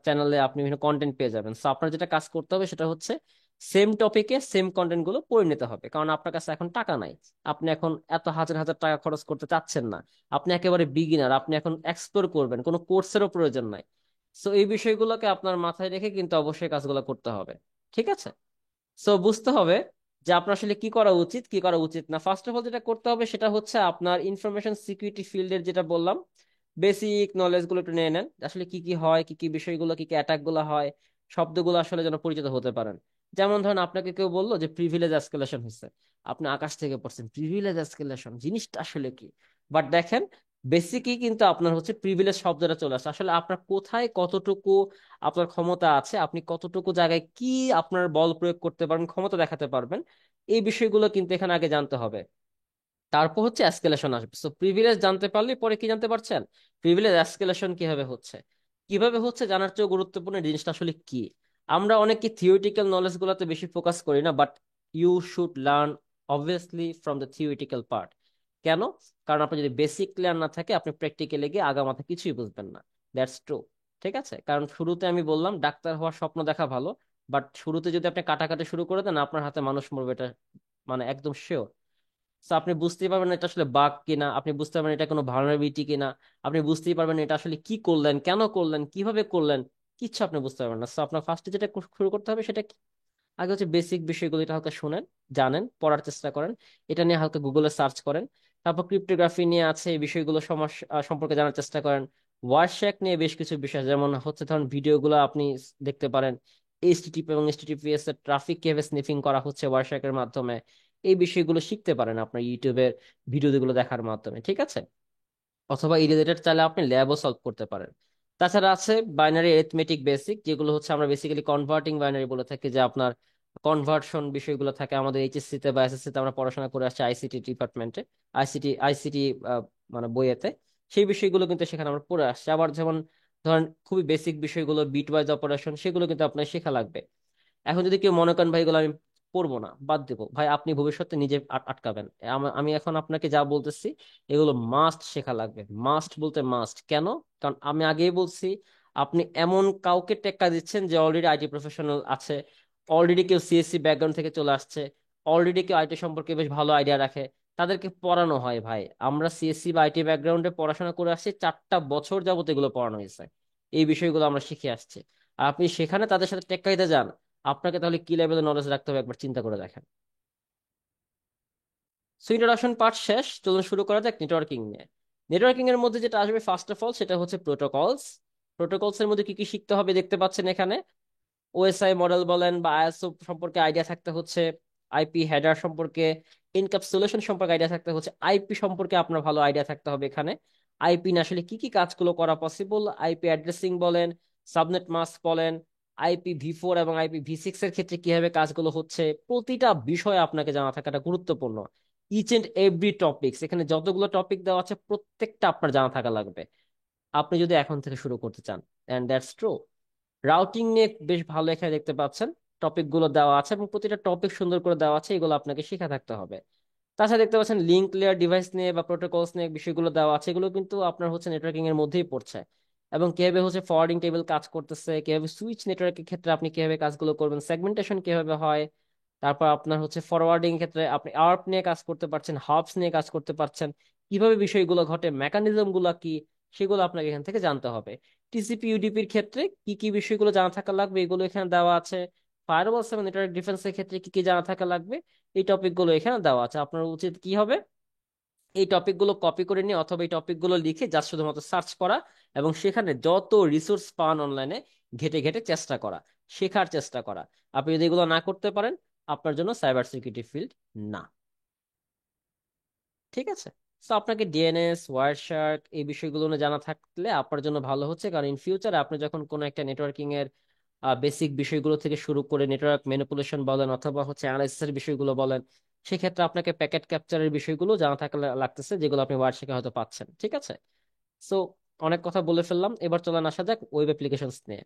চ্যানেলে আপনি বিভিন্ন কন্টেন্ট পেয়ে যাবেন। সো আপনার যেটা কাজ করতে হবে সেটা হচ্ছে সেম টপিকে সেম কন্টেন্ট গুলো পড়ে নিতে হবে, কারণ আপনার কাছে এখন টাকা নাই, আপনি এখন এত হাজার হাজার টাকা খরচ করতে চাচ্ছেন না, আপনি একেবারে বিগিনার, আপনি এখন এক্সপ্লোর করবেন, কোনো কোর্সেরও প্রয়োজন নাই। সো এই বিষয়গুলোকে আপনার মাথায় রেখে কিন্তু অবশ্যই কাজগুলো করতে হবে। ঠিক আছে, সো বুঝতে হবে যে আপনার আসলে কি করা উচিত কি করা উচিত না। ফার্স্ট অফ অল যেটা করতে হবে সেটা হচ্ছে আপনার ইনফরমেশন সিকিউরিটি ফিল্ডের যেটা বললাম বেসিক নলেজ গুলো একটু নিয়ে নেন, আসলে কি কি হয়, কি কি বিষয়গুলো, কি কি অ্যাটাক গুলো হয়, শব্দগুলো আসলে যেন পরিচিত হতে পারেন। যেমন ধরেন আপনাকে কেউ বললো যে প্রিভিলেজ এসকেলেশন হয়েছে, আপনি আকাশ থেকে পড়ছেন প্রিভিলেজ এসকেলেশন জিনিসটা আসলে কি, বাট দেখেন বেসিকই কিন্তু আপনার হচ্ছে প্রিভিলেজ শব্দটা চলে আসে, আসলে আপনার কোথায় কতটুকু আপনার ক্ষমতা আছে, আপনি কতটুকু জায়গায় কি আপনার বল প্রয়োগ করতে পারবেন, ক্ষমতা দেখাতে পারবেন, এই বিষয়গুলো কিন্তু এখানে আগে জানতে হবে। তারপর হচ্ছে এসকেলেশন আসবে। সো প্রিভিলেজ জানতে পারলে পরে কি জানতে পারছেন, প্রিভিলেজ এসকেলেশন কিভাবে হচ্ছে জানার চেয়েও গুরুত্বপূর্ণ এই জিনিসটা আসলে কি। আমরা অনেকে থিওরিটিক্যাল নলেজ গুলোতে বেশি ফোকাস করি না, but you should learn obviously from the theoretical part. কেন? কারণ আপনার যদি বেসিক ক্লিয়ার না থাকে আপনি প্র্যাকটিক্যালে গিয়ে আগামাথা কিছুই বুঝবেন না। That's true. ঠিক আছে, কারণ শুরুতে আমি বললাম ডাক্তার হওয়ার স্বপ্ন দেখা ভালো, বাট শুরুতে যদি আপনি কাটাকাটি শুরু করে দেন আপনার হাতে মানুষ মরবে, এটা মানে একদম শিওর। তো আপনি বুঝতেই পারবেন না এটা আসলে বাগ কিনা, আপনি বুঝতে পারবেন এটা কোনো ভালনারেবিলিটি কিনা, আপনি বুঝতেই পারবেন না এটা আসলে কি করলেন, কেন করলেন, কিভাবে করলেন, কিচ্ছু আপনি বুঝতে পারবেন না। তো আপনার ফার্স্টে যেটা শুরু করতে হবে সেটা কি? আগে হচ্ছে বেসিক বিষয়গুলো এটা হালকা শুনেন, জানেন, পড়ার চেষ্টা করেন, এটা নিয়ে হালকা গুগলে সার্চ করেন। তারপর ক্রিপ্টোগ্রাফি নিয়ে আছে এই বিষয়গুলো সম্পর্কে জানার চেষ্টা করেন। ওয়ারশ্যাক নিয়ে বেশ কিছু বিষয়, যেমন হচ্ছে ধরুন ভিডিওগুলো আপনি দেখতে পারেন, এইচটিটিপি এবং এইচটিটিপিএস এর ট্রাফিক কিভাবে স্নিফিং করা হচ্ছে ওয়ারশ্যাকের মাধ্যমে, এই বিষয়গুলো শিখতে পারেন আপনার ইউটিউবের ভিডিওগুলো দেখার মাধ্যমে। ঠিক আছে, অথবা ই রিলেটেড চাইলে আপনি ল্যাবও সলভ করতে পারেন। তাছাড়া আছে বাইনারি এরিথমেটিক বেসিক, যেগুলো হচ্ছে আমরা বেসিক্যালি কনভার্টিং বাইনারি বলে থাকি, যে আপনার কনভার্সন বিষয়গুলো থাকে আমাদের এইচএসসি তে বা এসএসসি তে আমরা পড়াশোনা করে আসছি আইসিটি ডিপার্টমেন্টে, আইসিটি মানে বইয়েতে। সেই বিষয়গুলো কিন্তু সেখানে আমরা পড়ে আসছি। আবার যেমন ধরেন খুবই বেসিক বিষয়গুলো বিট ওয়াইজ অপারেশন, সেগুলো কিন্তু আপনার শেখা লাগবে। এখন যদি কেউ মনে করেন ভাই এগুলো আমি পড়বো না, বাদ দেবো, ভাই আপনি ভবিষ্যতে নিজে আটকাবেন। আমি এখন আপনাকে যা বলতেছি এগুলো মাস্ট শেখা লাগবে, মাস্ট বলতে মাস্ট। কেন? কারণ আমি আগেই বলছি, আপনি এমন কাউকে টেক্কা দিচ্ছেন যে অলরেডি আইটি প্রফেশনাল আছে, অলরেডি কেউ সিএসসি ব্যাকগ্রাউন্ড থেকে চলে আসছে, অলরেডি কেউ আইটি সম্পর্কে বেশ ভালো আইডিয়া রাখে, তাদেরকে পড়ানো হয়। ভাই আমরা সিএসসি বা আইটি ব্যাকগ্রাউন্ডে পড়াশোনা করে আসছি, 4টা বছর যাবত এগুলো পড়ানো হয়েছে, এই বিষয়গুলো আমরা শিখে আসছি। আর আপনি সেখানে তাদের সাথে টেক্কা দিতে যান, আপনাকে তাহলে কি লেভেলের নলেজ রাখতে হবে একবার চিন্তা করে দেখেন। সো ইন্ট্রোডাকশন পার্ট শেষ, চলুন শুরু করা যাক নেটওয়ার্কিং নিয়ে। নেটওয়ার্কিং এর মধ্যে যেটা আসবে ফার্স্ট অফ অল সেটা হচ্ছে প্রোটোকলস। প্রোটোকলস এর মধ্যে কি কি শিখতে হবে দেখতে পাচ্ছেন এখানে। ওএসআই মডেল বলেন বা আইএসও সম্পর্কে আইডিয়া থাকতে হচ্ছে, আইপি হেডার সম্পর্কে, ইনক্যাপসুলেশন সম্পর্কে আইডিয়া থাকতে হচ্ছে, আইপি সম্পর্কে আপনার ভালো আইডিয়া থাকতে হবে এখানে। আইপি না আসলে কি কি কাজগুলো করা পসিবল, আইপি অ্যাড্রেসিং বলেন, সাবনেট মাস্ক বলেন, আইপি ভি4 এবং আইপি ভি6 এর ক্ষেত্রে কিভাবে কাজগুলো হচ্ছে, প্রতিটা বিষয় আপনাকে জানা থাকাটা গুরুত্বপূর্ণ। ইচ এন্ড এভরি টপিকস, এখানে যতগুলো টপিক দেওয়া আছে প্রত্যেকটা আপনার জানা থাকা লাগবে আপনি যদি এখন থেকে শুরু করতে চান। And that's true. রাউটিং নিয়ে বেশ ভালো এখানে দেখতে পাচ্ছেন টপিক গুলো দেওয়া আছে, এবং প্রতিটা টপিক সুন্দর করে দেওয়া আছে, এগুলো আপনাকে শিখে থাকতে হবে। তাছাড়া দেখতে পাচ্ছেন লিঙ্ক লেয়ার ডিভাইস নিয়ে বা প্রোটোকলস নিয়ে বিষয়গুলো দেওয়া আছে, এগুলো কিন্তু আপনার হচ্ছে নেটওয়ার্কিং এর মধ্যেই পড়ছে। এবং কিভাবে হচ্ছে ফরওয়ার্ডিং টেবিল কাজ করতেছে, কিভাবে সুইচ নেটওয়ার্কের ক্ষেত্রে আপনি কিভাবে কাজগুলো করবেন, সেগমেন্টেশন কিভাবে হয়, তারপর আপনার হচ্ছে ফরওয়ার্ডিং ক্ষেত্রে আপনি আর্প নিয়ে কাজ করতে পারছেন, হপস নিয়ে কাজ করতে পারছেন, কিভাবে বিষয়গুলো ঘটে, মেকানিজম গুলা কি, সেগুলো আপনাকে এখান থেকে জানতে হবে। টিসিপি ইউডিপির ক্ষেত্রে কি কি বিষয়গুলো জানা থাকা লাগবে এগুলো এখানে দেওয়া আছে। ফায়ারওয়ালস এবং নেটওয়ার্ক ডিফেন্সের ক্ষেত্রে কি কি জানা থাকা লাগবে, এই টপিক গুলো এখানে দেওয়া আছে। আপনার উচিত কি হবে, এই টপিক গুলো কপি করে নিয়ে অথবা এই টপিক গুলো লিখে জাস্ট শুধুমাত্র সার্চ করা, এবং সেখানে যত রিসোর্স পান অনলাইনে ঘেটে ঘেটে চেষ্টা করা, শেখার চেষ্টা করা। আপনি যদি এগুলো না করতে পারেন, আপনার জন্য সাইবার সিকিউরিটি ফিল্ড না। ঠিক আছে। তো আপনাকে ডিএনএস ওয়ারশার্ক এই বিষয়গুলো নিয়ে জানা থাকলে আপনার জন্য ভালো হচ্ছে, কারণ ইন ফিউচারে আপনি যখন কোনো একটা নেটওয়ার্কিং এর বেসিক বিষয়গুলো থেকে শুরু করে নেটওয়ার্ক ম্যানিপুলেশন বলেন অথবা হচ্ছে অ্যানালাইসিস এর বিষয়গুলো বলেন, সেক্ষেত্রে আপনাকে প্যাকেট ক্যাপচারের বিষয়গুলো জানা থাকা লাগতেছে, যেগুলো আপনি ওয়ারশার্কে হয়তো পাচ্ছেন। ঠিক আছে। সো অনেক কথা বলে ফেললাম, এবার চলেন আসা যাক ওয়েব অ্যাপ্লিকেশনস নিয়ে।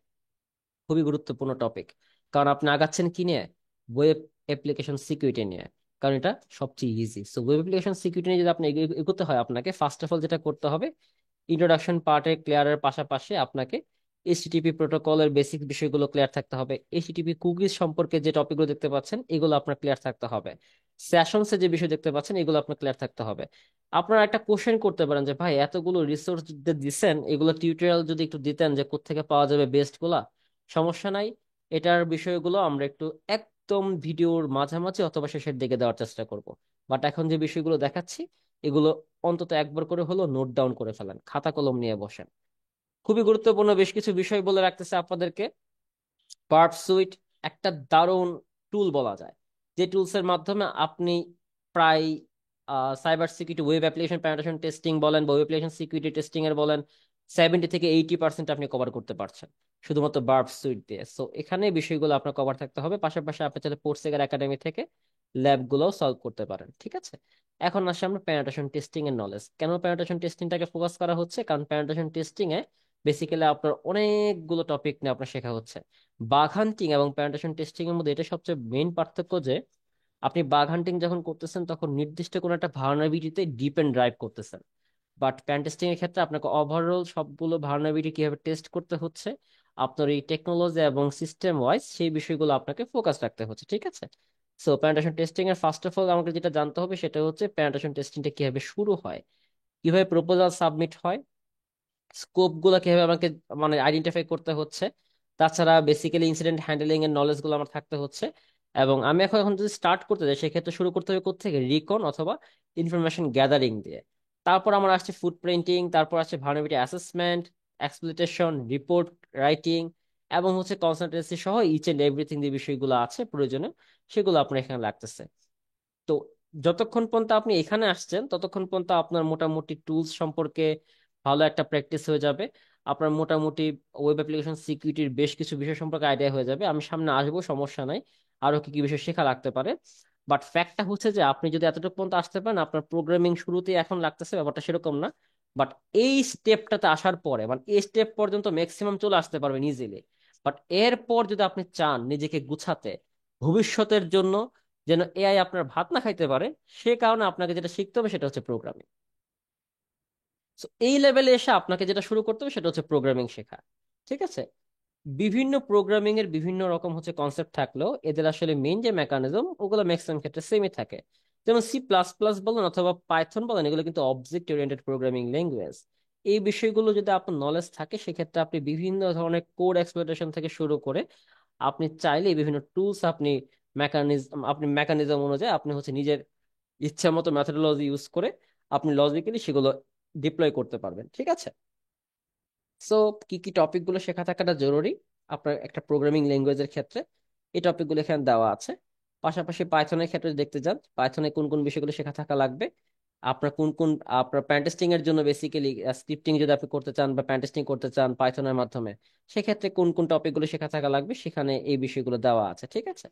খুবই গুরুত্বপূর্ণ টপিক, কারণ আপনি আগাচ্ছেন কি নিয়ে, ওয়েব অ্যাপ্লিকেশন সিকিউরিটি নিয়ে। কারণ এটা সবচেয়ে easy. So web application security নিয়ে যদি আপনি এগোতে হয়, আপনাকে ফার্স্ট অফ অল যেটা করতে হবে, ইন্ট্রোডাকশন পার্টে ক্লিয়ারের পাশাপাশি আপনাকে এইচটিটিপি প্রোটোকলের বেসিক বিষয়গুলো ক্লিয়ার থাকতে হবে। এইচটিটিপি কুকিজ সম্পর্কে যে টপিকগুলো দেখতে পাচ্ছেন এগুলো আপনার ক্লিয়ার থাকতে হবে। সেশনসে যে বিষয় দেখতে পাচ্ছেন এগুলো আপনার ক্লিয়ার থাকতে হবে। আপনারা একটা কোশ্চেন করতে পারেন যে ভাই এতগুলো রিসোর্স দিচ্ছেন, এগুলো টিউটোরিয়াল যদি একটু দিতেন যে কোত্থেকে পাওয়া যাবে বেস্ট গুলা। সমস্যা নাই, এটার বিষয়গুলো আমরা একটু একদম ভিডিওর মাঝামাঝি অথবা শেষের দিকে দেওয়ার চেষ্টা করব। বাট এখন যে বিষয়গুলো দেখাচ্ছি এগুলো অন্তত একবার করে হলো নোট ডাউন করে ফেলেন, খাতা কলম নিয়ে বসেন। খুবই গুরুত্বপূর্ণ বেশ কিছু বিষয় বলে রাখতেছে আপনাদেরকে। পার্প সুইট একটা দারুণ টুল বলা যায়, যে টুলস এর মাধ্যমে আপনি প্রায় cyber security web application penetration testing বলেন বা ওয়েব অ্যাপ্লিকেশন সিকিউরিটি টেস্টিং এর বলেন, 70 থেকে 80% আপনি কভার করতে পারছেন শুধুমাত্র বার্ব সুইট দিয়ে। সো এখানে বিষয়গুলো আপনার কভার থাকতে হবে, পাশাপাশি আপনি চাইলে পোর্টসেগার একাডেমি থেকে ল্যাব গুলোও সলভ করতে পারেন। ঠিক আছে। এখন আসে আমরা পেনিট্রেশন টেস্টিং এর নলেজ। কেন পেনিট্রেশন টেস্টিংটাকে ফোকাস করা হচ্ছে, কারণ পেনিট্রেশন টেস্টিং এ বেসিক্যালি আপনার অনেকগুলো টপিক নিয়ে আপনার শেখা হচ্ছে। বাগ হান্টিং এবং পেনিট্রেশন টেস্টিং এর মধ্যে এটা সবচেয়ে মেইন পার্থক্য যে আপনি বাগ হান্টিং যখন করতেছেন তখন নির্দিষ্ট কোনো একটা ভালনারেবিলিটিতে ডিপ এন্ড ড্রাইভ করতেছেন। বাট পেন টেস্টিং এর ক্ষেত্রে আপনাকে ওভারঅল সবগুলো ভালনারেবিলিটি কিভাবে টেস্ট করতে হচ্ছে, আপনার এই টেকনোলজি এবং সিস্টেম ওয়াইজ সেই বিষয়গুলো আপনাকে ফোকাস রাখতে হচ্ছে। ঠিক আছে। সো পেনিট্রেশন টেস্টিং এর ফার্স্ট অফ অল আমাকে যেটা জানতে হবে সেটা হচ্ছে পেনিট্রেশন টেস্টিংটা কিভাবে শুরু হয়, কিভাবে প্রপোজাল সাবমিট হয়, স্কোপ গুলো কিভাবে আমাকে মানে আইডেন্টিফাই করতে হচ্ছে। তাছাড়া বেসিক্যালি ইনসিডেন্ট হ্যান্ডলিং এর নলেজ গুলো আমার থাকতে হচ্ছে। এবং আমি এখন এখন যদি স্টার্ট করতে যাই সেক্ষেত্রে শুরু করতে হবে কোত্থেকে, রিকন অথবা ইনফরমেশন গ্যাদারিং দিয়ে। তারপর আমার আসছে ফুটপ্রিন্টিং, তারপর আসছে vulnerability assessment, exploitation report writing, এবং হচ্ছে কনসালটেন্সি সহ ইচ এন্ড এভরিথিং যে বিষয়গুলো আছে প্রয়োজনীয় সেগুলো আপনার এখানে লাগতেছে। তো যতক্ষণ পর্যন্ত আপনি এখানে আসছেন ততক্ষণ পর্যন্ত আপনার মোটামুটি টুলস সম্পর্কে ভালো একটা প্র্যাকটিস হয়ে যাবে। আপনার মোটামুটি ওয়েব অ্যাপ্লিকেশন সিকিউরিটির বেশ কিছু বিষয় সম্পর্কে আইডিয়া হয়ে যাবে। আমি সামনে আসবো, সমস্যা নাই, আরো কি কি বিষয় শেখা লাগতে পারে। বাট ফ্যাক্টটা হচ্ছে যে আপনি যদি এতটুকু পর্যন্ত আসতে পারেন, আপনার প্রোগ্রামিং শুরুতেই এখন লাগতেছে, ব্যাপারটা সেরকম না। বাট এই স্টেপটাতে আসার পরে, মানে এই স্টেপ পর্যন্ত ম্যাক্সিমাম চলে আসতে পারবেন ইজিলি। বাট এরপর যদি আপনি চান নিজেকে গুছাতে ভবিষ্যতের জন্য, যেন এআই আপনার ভাত না খাইতে পারে, সে কারণে আপনাকে যেটা শিখতে হবে সেটা হচ্ছে প্রোগ্রামিং। তো এই লেভেলে এসে আপনাকে যেটা শুরু করতে হবে সেটা হচ্ছে প্রোগ্রামিং শেখা। ঠিক আছে? বিভিন্ন প্রোগ্রামিং এর বিভিন্ন রকম হচ্ছে কনসেপ্ট থাকলেও এদের আসলে মেইন যে মেকানিজম ওগুলো ম্যাক্সিমাম ক্ষেত্রে সেমই থাকে। যেমন সি প্লাস প্লাস বলেন অথবা পাইথন বলেন, এগুলো কিন্তু অবজেক্ট ওরিয়েন্টেড প্রোগ্রামিং ল্যাঙ্গুয়েজ। এই বিষয়গুলো যদি আপনার নলেজ থাকে সেক্ষেত্রে আপনি বিভিন্ন ধরনের কোড এক্সপ্লয়টেশন থেকে শুরু করে আপনি চাইলে বিভিন্ন টুলস আপনি মেকানিজম অনুযায়ী আপনি হচ্ছে নিজের ইচ্ছা মতো মেথডোলজি ইউজ করে আপনি লজিক্যালি সেগুলো ডিপ্লয় করতে পারবেন। ঠিক আছে? সো কি কি টপিকগুলো শেখা থাকাটা জরুরি আপনার একটা প্রোগ্রামিং ল্যাঙ্গুয়েজের ক্ষেত্রে, এই টপিকগুলো এখানে দেওয়া আছে। পাশাপাশি পাইথনের ক্ষেত্রে যদি দেখতে যান, পাইথনে কোন কোন বিষয়গুলো শেখা থাকা লাগবে, আপনার কোন কোন আপনার প্যান্টেস্টিং এর জন্য বেসিক্যালি স্ক্রিপ্টিং যদি আপনি করতে চান বা প্যান্টেস্টিং করতে চান পাইথনের মাধ্যমে, সেক্ষেত্রে কোন কোন টপিকগুলো শেখা থাকা লাগবে সেখানে এই বিষয়গুলো দেওয়া আছে। ঠিক আছে?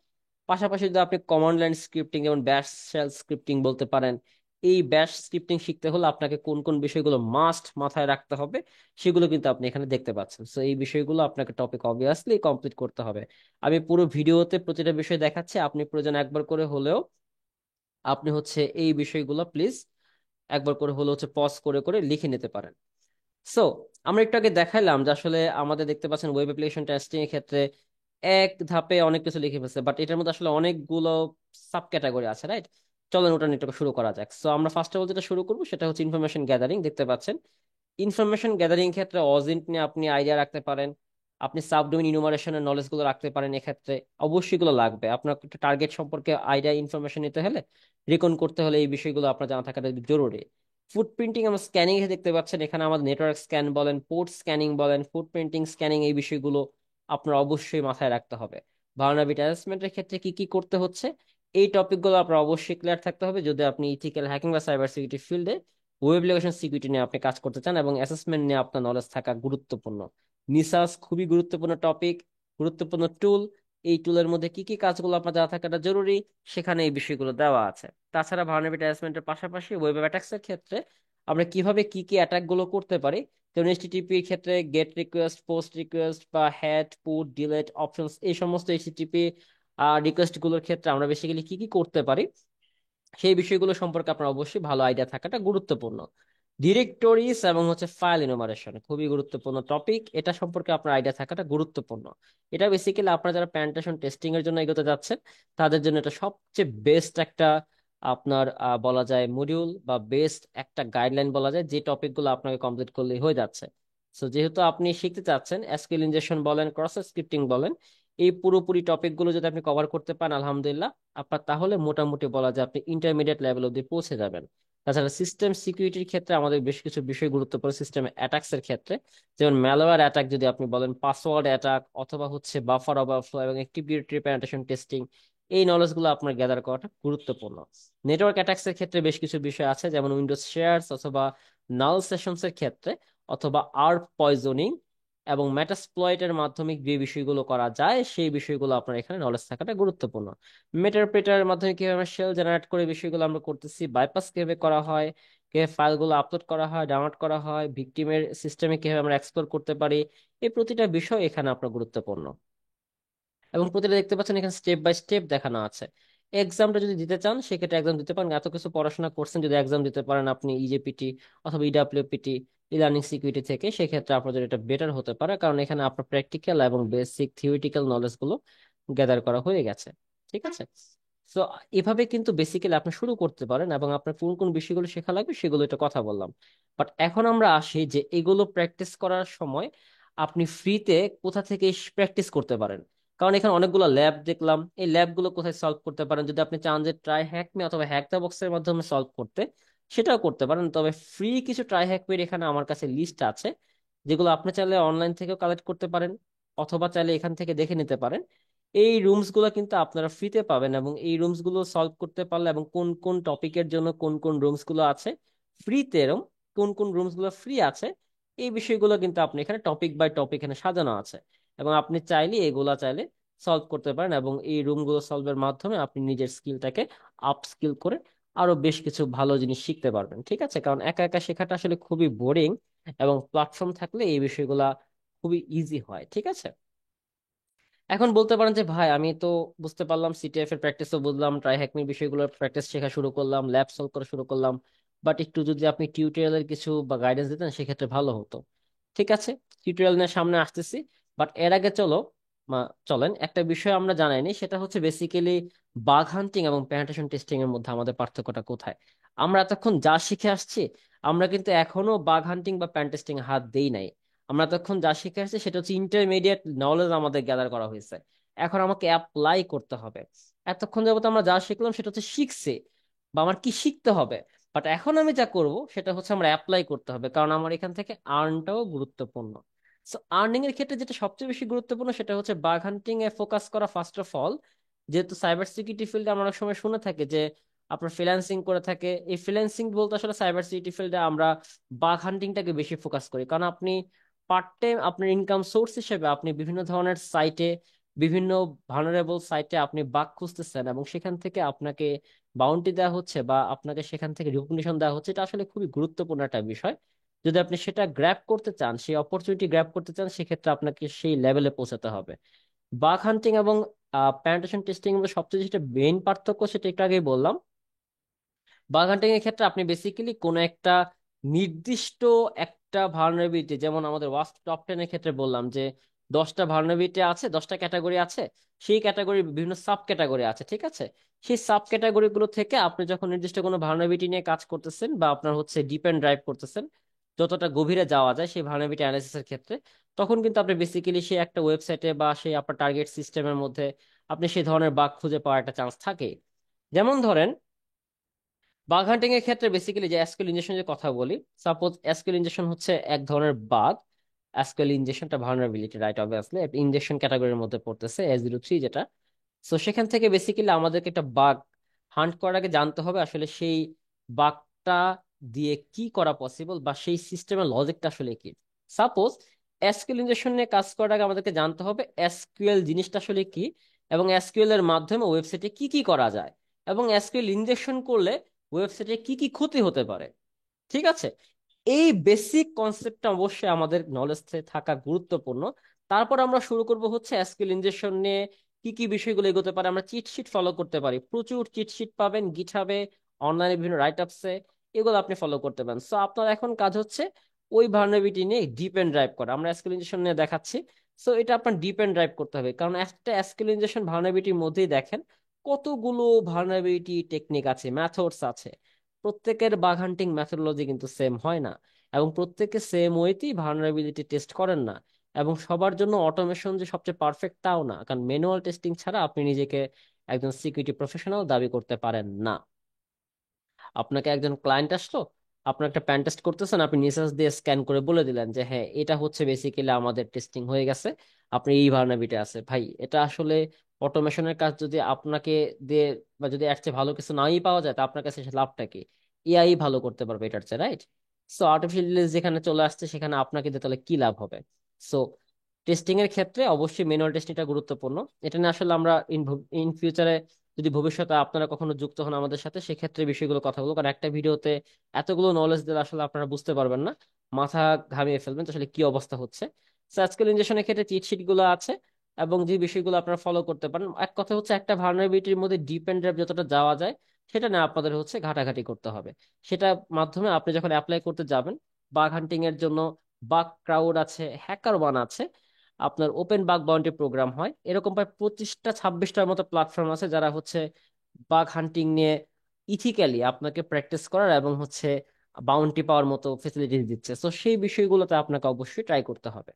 পাশাপাশি যদি আপনি কমান্ড লাইন স্ক্রিপ্টিং যেমন ব্যাশ শেল স্ক্রিপ্টিং বলতে পারেন, এই ব্যাশ স্ক্রিপ্টিং শিখতে হলে আপনাকে কোন কোন বিষয়গুলো মাস্ট মাথায় রাখতে হবে সেগুলো কিন্তু আপনি এখানে দেখতে পাচ্ছেন। তো এই বিষয়গুলো আপনাকে টপিক অবভিয়াসলি কমপ্লিট করতে হবে। আমি পুরো ভিডিওতে প্রতিটা বিষয় দেখাচ্ছি, আপনি প্রয়োজন একবার করে হলেও আপনি হচ্ছে এই বিষয়গুলো প্লিজ একবার করে হলেও হচ্ছে পজ করে করে লিখে নিতে পারেন। সো আমরা একটু আগে দেখাইলাম যে আসলে আমাদের দেখতে পাচ্ছেন ওয়েব অ্যাপ্লিকেশন টেস্টিং এর ক্ষেত্রে এক ধাপে অনেক কিছু লিখে ফেলছে, বাট এটার মধ্যে আসলে অনেকগুলো সাব ক্যাটাগরি আছে, রাইট? চলেন ওটা নিয়ে একটু শুরু করা যাক। সো আমরা ফার্স্ট অফ অল যেটা শুরু করবো সেটা হচ্ছে ইনফরমেশন গ্যাদারিং। দেখতে পাচ্ছেন ইনফরমেশন গ্যাদারিং ক্ষেত্রে অজিন্ট নিয়ে আপনি আইডিয়া রাখতে পারেন, আপনি সাবডোমেইন ইনুমারেশনের নলেজ গুলো রাখতে পারেন। এক্ষেত্রে অবশ্যই গুলো লাগবে, আপনার একটা টার্গেট সম্পর্কে আইডিয়া ইনফরমেশন নিতে হলে, রিকন করতে হলে এই বিষয়গুলো আপনার জানা থাকাটা জরুরি। ফুটপ্রিন্টিং এবং স্ক্যানিং এ দেখতে পাচ্ছেন এখানে আমাদের নেটওয়ার্ক স্ক্যান বলেন, পোর্ট স্ক্যানিং বলেন, ফুটপ্রিন্টিং স্ক্যানিং, এই বিষয়গুলো আপনার অবশ্যই মাথায় রাখতে হবে। ভালনারেবিলিটি অ্যাসেসমেন্টের ক্ষেত্রে কি কি করতে হচ্ছে, এই টপিকগুলো আপনার অবশ্যই ক্লিয়ার থাকতে হবে যদি আপনি ইথিক্যাল হ্যাকিং বা সাইবার সিকিউরিটি ফিল্ডে ওয়েব অ্যাপ্লিকেশন সিকিউরিটি নিয়ে আপনি কাজ করতে চান, এবং অ্যাসেসমেন্ট নিয়ে আপনার নলেজ থাকা গুরুত্বপূর্ণ। নিসাস খুবই গুরুত্বপূর্ণ টপিক, গুরুত্বপূর্ণ টুল। এই টুলের মধ্যে কি কি কাজগুলো আপনার জানা থাকাটা জরুরি সেখানে এই বিষয়গুলো দেওয়া আছে। তাছাড়া ভালনারেবিলিটি অ্যাসেসমেন্টের পাশাপাশি ওয়েব অ্যাটাকস এর ক্ষেত্রে আমরা কিভাবে কি কি অ্যাটাক গুলো করতে পারি, যেমন এইচটিটিপি এর ক্ষেত্রে গেট রিকোয়েস্ট, পোস্ট রিকোয়েস্ট বা হ্যাট পুট ডিলেট অপশনস, এই সমস্ত এইচটিটিপি রিকোয়েস্ট গুলোর ক্ষেত্রে আমরা বেসিক্যালি কি কি করতে পারি সেই বিষয়গুলো সম্পর্কে আপনার অবশ্যই ভালো আইডিয়া থাকাটা গুরুত্বপূর্ণ। ডিরেক্টরিজ এবং হচ্ছে ফাইল ইনুমারেশন খুবই গুরুত্বপূর্ণ টপিক, এটা সম্পর্কে আপনার আইডিয়া থাকাটা গুরুত্বপূর্ণ। এটা বেসিক্যালি আপনারা যারা প্যান্টেশন টেস্টিং এর জন্য এগোতে যাচ্ছেন তাদের জন্য এটা সবচেয়ে বেস্ট একটা আপনার বলা যায় মডিউল বা বেস্ট একটা গাইডলাইন বলা যায়, যে টপিকগুলো আপনাকে কমপ্লিট করলেই হয়ে যাচ্ছে। সো যেহেতু আপনি শিখতে চাচ্ছেন এসকিউএল ইনজেকশন বলেন, ক্রস স্ক্রিপ্টিং বলেন, এই পুরোপুরি টপিকগুলো যদি আপনি কভার করতে পারেন আলহামদুলিল্লাহ, আপনার তাহলে মোটামুটি বলা যায় আপনি ইন্টারমিডিয়েট লেভেল অব্দি পৌঁছে যাবেন। তাছাড়া সিস্টেম সিকিউরিটির ক্ষেত্রে আমাদের বেশ কিছু বিষয় গুরুত্বপূর্ণ সিস্টেম অ্যাটাকস এর ক্ষেত্রে, যেমন ম্যালওয়্যার অ্যাটাক যদি আপনি বলেন, পাসওয়ার্ড অ্যাটাক অথবা হচ্ছে বাফার ওভারফ্লো এবং অ্যাক্টিভ ডিরেক্টরি পেনিট্রেশন টেস্টিং, এই নলেজ গুলো আপনার গ্যাদার করাটা গুরুত্বপূর্ণ। নেটওয়ার্ক অ্যাটাকস এর ক্ষেত্রে বেশ কিছু বিষয় আছে, যেমন উইন্ডোজ শেয়ারস অথবা নাল সেশনস এর ক্ষেত্রে, অথবা আর্প পয়জনিং এবং মেটাসপ্লয়েটের মাধ্যমে যে বিষয়গুলো করা যায় সেই বিষয়গুলো আপনার এখানে নলেজ থাকাটা গুরুত্বপূর্ণ। মেটাপ্রেটারের মাধ্যমে কিভাবে আমরা শেল জেনারেট করে বিষয়গুলো আমরা করতেছি, বাইপাস কিভাবে করা হয়, কিভাবে ফাইলগুলো আপলোড করা হয়, ডাউনলোড করা হয়, ভিকটিমের সিস্টেমে কিভাবে আমরা এক্সপ্লোর করতে পারি, এই প্রতিটা বিষয় এখানে আপনার গুরুত্বপূর্ণ। এবং প্রতিটা দেখতে পাচ্ছেন এখানে স্টেপ বাই স্টেপ দেখানো আছে। এক্সামটা যদি দিতে চান সেক্ষেত্রে এক্সাম দিতে পারেন, এত কিছু পড়াশোনা করছেন যদি এক্সাম দিতে পারেন আপনি ইজেপিটি অথবা ইডাব্লিউপিটি ই লার্নিং সিকিউরিটি থেকে, সেক্ষেত্রে আপনাদের এটা বেটার হতে পারে, কারণ এখানে আপনার প্র্যাকটিক্যাল এবং বেসিক থিওরিটিক্যাল নলেজ গুলো গ্যাদার করা হয়ে গেছে। ঠিক আছে? তো এভাবে কিন্তু বেসিক্যালি আপনি শুরু করতে পারেন, এবং আপনার কোন কোন বিষয়গুলো শেখা লাগবে সেগুলো এটা কথা বললাম। বাট এখন আমরা আসি যে এগুলো প্র্যাকটিস করার সময় আপনি ফ্রিতে কোথা থেকে প্র্যাকটিস করতে পারেন। কারণ এখানে অনেকগুলো ল্যাব দেখলাম, এই ল্যাবগুলো কোথায় সলভ করতে পারেন, যদি আপনি চান যে ট্রাই হ্যাক মি অথবা হ্যাক দ্য বক্সের মাধ্যমে সলভ করতে, সেটাও করতে পারেন। তবে ফ্রি কিছু ট্রাই হ্যাক পের এখানে আমার কাছে লিস্ট আছে, যেগুলো আপনি চাইলে অনলাইন থেকেও কালেক্ট করতে পারেন অথবা চাইলে এখান থেকে দেখে নিতে পারেন। এই রুমস গুলো কিন্তু আপনারা ফ্রিতে পাবেন, এবং এই রুমস গুলো সলভ করতে পারলে এবং কোন কোন টপিকের জন্য কোন কোন রুমস গুলো আছে ফ্রিতে, এরম কোন কোন রুমস গুলো ফ্রি আছে, এই বিষয়গুলো কিন্তু আপনি এখানে টপিক বাই টপিক এখানে সাজানো আছে। এবং আপনি চাইলে এগুলা চাইলে সলভ করতে পারেন, এবং এই রুমগুলো সলভের মাধ্যমে আপনি নিজের স্কিলটাকে আপ স্কিল করে আরো বেশ কিছু ভালো জিনিস শিখতে পারবেন। ঠিক আছে, কারণ একা একা শেখাটা আসলে খুবই বোরিং, এবং প্ল্যাটফর্ম থাকলে এই বিষয়গুলা খুবই ইজি হয়। ঠিক আছে, এখন বলতে পারেন যে ভাই আমি তো বুঝতে পারলাম, সিটিএফ এর প্র্যাকটিসও বুঝলাম, ট্রাই হ্যাকমি বিষয়গুলোর প্র্যাকটিস শেখা শুরু করলাম, ল্যাব সলভ করা শুরু করলাম, বাট একটু যদি আপনি টিউটোরিয়ালের কিছু বা গাইডেন্স দিতেন সেক্ষেত্রে ভালো হতো। ঠিক আছে, টিউটোরিয়াল নিয়ে সামনে আসতেছি, বাট এর আগে চলেন একটা বিষয় আমরা জানাইনি, সেটা হচ্ছে বেসিক্যালি বাগ হান্টিং এবং পেনিট্রেশন টেস্টিং এর মধ্যে আমাদের পার্থক্যটা কোথায়। আমরা এতক্ষণ যা শিখে আসছি, আমরা কিন্তু এখনো বাগ হান্টিং বা প্যান টেস্টিং হাত দেই নাই। আমরা তখন যা শিখে আসছি সেটা হচ্ছে ইন্টারমিডিয়েট নলেজ আমাদের গ্যাদার করা হয়েছে, এখন আমাকে অ্যাপ্লাই করতে হবে। এতক্ষণ যাবত আমরা যা শিখলাম সেটা হচ্ছে শিখছে, বা আমার কি শিখতে হবে, বাট এখন আমি যা করব সেটা হচ্ছে আমরা অ্যাপ্লাই করতে হবে, কারণ আমার এখান থেকে আর্নটাও গুরুত্বপূর্ণ। সো আর্নিং এর ক্ষেত্রে যেটা সবচেয়ে বেশি গুরুত্বপূর্ণ সেটা হচ্ছে বাগ হান্টিং এ ফোকাস করা ফার্স্ট অফ অল। যেহেতু সাইবার সিকিউরিটি ফিল্ডে আমরা অনেক সময় শুনে থাকি যে আপনার ফ্রিল্যান্সিং করে থাকে, এই ফ্রিল্যান্সিং বলতে আসলে সাইবার সিকিউরিটি ফিল্ডে আমরা বাগ হান্টিংটাকে বেশি ফোকাস করি, কারণ আপনি পার্ট টাইম আপনার ইনকাম সোর্স হিসেবে আপনি বিভিন্ন ধরনের সাইটে, বিভিন্ন ভালনারেবল সাইটে আপনি বাগ খুঁজতেছেন, এবং সেখান থেকে আপনাকে বাউন্টি দেওয়া হচ্ছে বা আপনাকে সেখান থেকে রিকগনিশন দেওয়া হচ্ছে, এটা আসলে খুবই গুরুত্বপূর্ণ একটা বিষয়। যদি আপনি সেটা গ্র্যাব করতে চান, সেই অপরচুনিটি গ্র্যাব করতে চান, সেক্ষেত্রে আপনাকে সেই লেভেলে পৌঁছাতে হবে। বাগ হান্টিং এবং পেনিট্রেশন টেস্টিং এর মধ্যে সবচেয়ে যেটা মেইন পার্থক্য সেটা একটু আগেই বললাম। বাগ হান্টিং এর ক্ষেত্রে আপনি বেসিক্যালি কোন একটা নির্দিষ্ট একটা ভালনারেবিলিটি, যেমন আমাদের ওয়াস্ট টপ 10 এর ক্ষেত্রে বললাম যে 10টা ভালনারেবিলিটি আছে, 10টা ক্যাটাগরি আছে, সেই ক্যাটাগরির বিভিন্ন সাব ক্যাটাগরি আছে। ঠিক আছে, সেই সাব ক্যাটাগরি গুলো থেকে আপনি যখন নির্দিষ্ট কোনো ভালনারেবিলিটি নিয়ে কাজ করতেছেন বা আপনার হচ্ছে ডিপ এন্ড ড্রাইভ করতেছেন, যতটা গভীরে যাওয়া যায় সেই ভালনারেবিলিটি অ্যানালাইসিস এর ক্ষেত্রে, তখন কিন্তু আপনি বেসিক্যালি সেই একটা ওয়েবসাইটে বা সেই আপনার টার্গেট সিস্টেমের মধ্যে আপনি সেই ধরনের বাগ খুঁজে পাওয়ার একটা চান্স থাকে। যেমন ধরেন বাগ হান্টিং এর ক্ষেত্রে বেসিক্যালি যে এসকিউএল ইনজেকশনের কথা বলি, সাপোজ এসকিউএল ইনজেকশন হচ্ছে এক ধরনের বাগ। এসকিউএল ইনজেকশনটা ভালনারেবিলিটি, রাইট? অবভিয়াসলি ইনজেকশন ক্যাটাগরির মধ্যে পড়তেছে, S03 যেটা। সো সেখান থেকে বেসিক্যালি আমাদেরকে একটা বাগ হান্ট করার আগে জানতে হবে আসলে সেই বাগটা দিয়ে কি করা পসিবল, বা সেই সিস্টেমের লজিকটা আসলে কি। সাপোজ এসকিউএল ইনজেকশন নিয়ে কাজ করার আগে আমাদেরকে জানতে হবে এসকিউএল জিনিসটা আসলে কি, এবং এসকিউএল এর মাধ্যমে ওয়েবসাইটে কি কি করা যায়, এবং এসকিউএল ইনজেকশন করলে ওয়েবসাইটে কি কি ক্ষতি হতে পারে। ঠিক আছে, এই বেসিক কনসেপ্টটা অবশ্যই আমাদের নলেজ থাকা গুরুত্বপূর্ণ। তারপর আমরা শুরু করব হচ্ছে এসকিউএল ইনজেকশন নিয়ে কি কি বিষয়গুলো এগোতে পারে, আমরা চিট শিট ফলো করতে পারি, প্রচুর চিট শিট পাবেন গিটহাবে, অনলাইনে বিভিন্ন রাইট আপসে, এগুলো আপনি ফলো করতে পারেন। সো আপনার এখন কাজ হচ্ছে ওই ভার্নাবিলিটি নিয়ে ডিপ এন্ড ড্রাইভ করা। আমরা এসকিউএল ইনজেকশন নিয়ে দেখাচ্ছি, সো এটা আপনার ডিপ এন্ড ড্রাইভ করতে হবে, কারণ একটা এসকিউএল ইনজেকশন ভার্নাবিলিটির মধ্যেই দেখেন কতগুলো ভার্নাবিলিটি টেকনিক আছে, মেথডস আছে। প্রত্যেকের বাগ হান্টিং মেথোডোলজি কিন্তু সেম হয় না, এবং প্রত্যেকে সেম ওয়েতেই ভালনারেবিলিটি টেস্ট করেন না, এবং সবার জন্য অটোমেশন যে সবচেয়ে পারফেক্ট তাও না, কারণ ম্যানুয়াল টেস্টিং ছাড়া আপনি নিজেকে একজন সিকিউরিটি প্রফেশনাল দাবি করতে পারেন না। আপনাকে একজন ক্লায়েন্ট আসলো, আপনার একটা প্যান টেস্ট করতেছেন, আপনি নিসাস দিয়ে স্ক্যান করে বলে দিলেন যে হ্যাঁ এটা হচ্ছে বেসিক্যালি আমাদের টেস্টিং হয়ে গেছে, আপনি এই ভার্নাবিলিটি আছে। ভাই এটা আসলে অটোমেশনের কাজ, যদি আপনাকে দিয়ে বা যদি এর চেয়ে ভালো কিছু নাই পাওয়া যায় তা আপনার কাছে সে লাভটা কি? এআই ভালো করতে পারবে এটার চেয়ে, রাইট? সো আর্টিফিশিয়াল ইন্টেলিজেন্স যেখানে চলে আসছে সেখানে আপনাকে দিয়ে তাহলে কি লাভ হবে? সো টেস্টিং এর ক্ষেত্রে অবশ্যই ম্যানুয়াল টেস্টিংটা গুরুত্বপূর্ণ। এটা নিয়ে আসলে আমরা ইন ফিউচারে যদি ভবিষ্যতে আপনারা কখনো যুক্ত হন আমাদের সাথে, সেক্ষেত্রে বিষয়গুলো কথা বলবো, কারণ একটা ভিডিওতে এতগুলো নলেজ দিলে আসলে আপনারা বুঝতে পারবেন না, মাথা ঘামিয়ে ফেলবেন তো আসলে কি অবস্থা হচ্ছে। আজকাল ইনজেকশনের ক্ষেত্রে চিট শিট গুলো আছে, এবং যে বিষয়গুলো আপনারা ফলো করতে পারেন। এক কথা হচ্ছে একটা ভালনারেবিলিটির মধ্যে ডিপ এন্ড ড্রাইভ যতটা যাওয়া যায় সেটা না আপনাদের হচ্ছে ঘাটাঘাটি করতে হবে। সেটা মাধ্যমে আপনি যখন অ্যাপ্লাই করতে যাবেন, বাগ হান্টিং এর জন্য বাগ ক্রাউড আছে, হ্যাকার ওয়ান আছে, আপনার ওপেন বাগ বাউন্টি প্রোগ্রাম হয়, এরকম প্রায় 25টা 26টার মতো প্ল্যাটফর্ম আছে যারা হচ্ছে বাগ হান্টিং নিয়ে ইথিক্যালি আপনাকে প্র্যাকটিস করার এবং হচ্ছে বাউন্টি পাওয়ার মতো ফেসিলিটিস দিচ্ছে। তো সেই বিষয়গুলোতে আপনাকে অবশ্যই ট্রাই করতে হবে।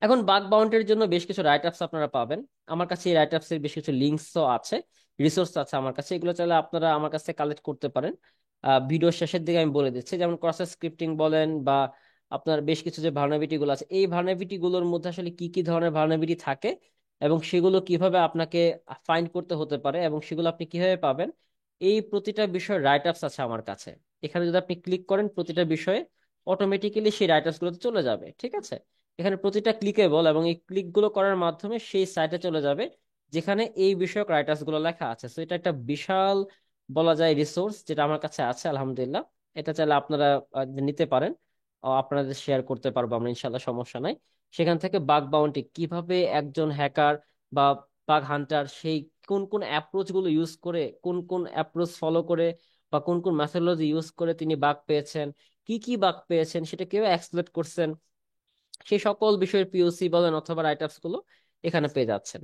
এখন বাগ বাউন্টির জন্য বেশ কিছু রাইট আপস আপনারা পাবেন। আমার কাছে এই রাইট আপস এর বেশ কিছু লিঙ্কসও আছে, রিসোর্স আছে আমার কাছে, এগুলো চাইলে আপনারা আমার কাছে কালেক্ট করতে পারেন। ভিডিও শেষের দিকে আমি বলে দিচ্ছি, যেমন ক্রসেস স্ক্রিপ্টিং বলেন বা আপনার বেশ কিছু যে ভার্নাবিলিটি গুলো আছে, এই ভার্নাবিলিটি গুলোর মধ্যে আসলে কি কি ধরনের ভার্নাবিলিটি থাকে এবং সেগুলো কিভাবে আপনাকে ফাইন্ড করতে হতে পারে এবং সেগুলো আপনি কিভাবে পাবেন, এই প্রতিটা বিষয় রাইট আপস আছে আমার কাছে। এখানে যদি আপনি ক্লিক করেন প্রতিটা বিষয়ে, অটোমেটিক্যালি সেই রাইট আপস গুলোতে চলে যাবে। ঠিক আছে, এখানে প্রতিটা ক্লিকেবল এবং এই ক্লিক গুলো করার মাধ্যমে সেই সাইটে চলে যাবে যেখানে এই বিষয়ক রাইট আপস গুলো লেখা আছে। তো এটা একটা বিশাল বলা যায় রিসোর্স যেটা আমার কাছে আছে আলহামদুলিল্লাহ। এটা চাইলে আপনারা নিতে পারেন, আপনাদের শেয়ার করতে পারবো আমরা ইনশাল্লাহ, সমস্যা নাই। সেখান থেকে বাগ বাউন্টি কিভাবে একজন হ্যাকার বা বাগ হান্টার সেই কোন কোন অ্যাপ্রোচ গুলো ইউজ করে, কোন কোন অ্যাপ্রোচ ফলো করে বা কোন কোন মেথোডলজি ইউজ করে তিনি বাগ পেয়েছেন, কি কি বাগ পেয়েছেন, সেটা কিভাবে এক্সপ্লয়েট করছেন, সেই সকল বিষয়ের পিওসি বলেন অথবা রাইট আপস গুলো এখানে পেয়ে যাচ্ছেন।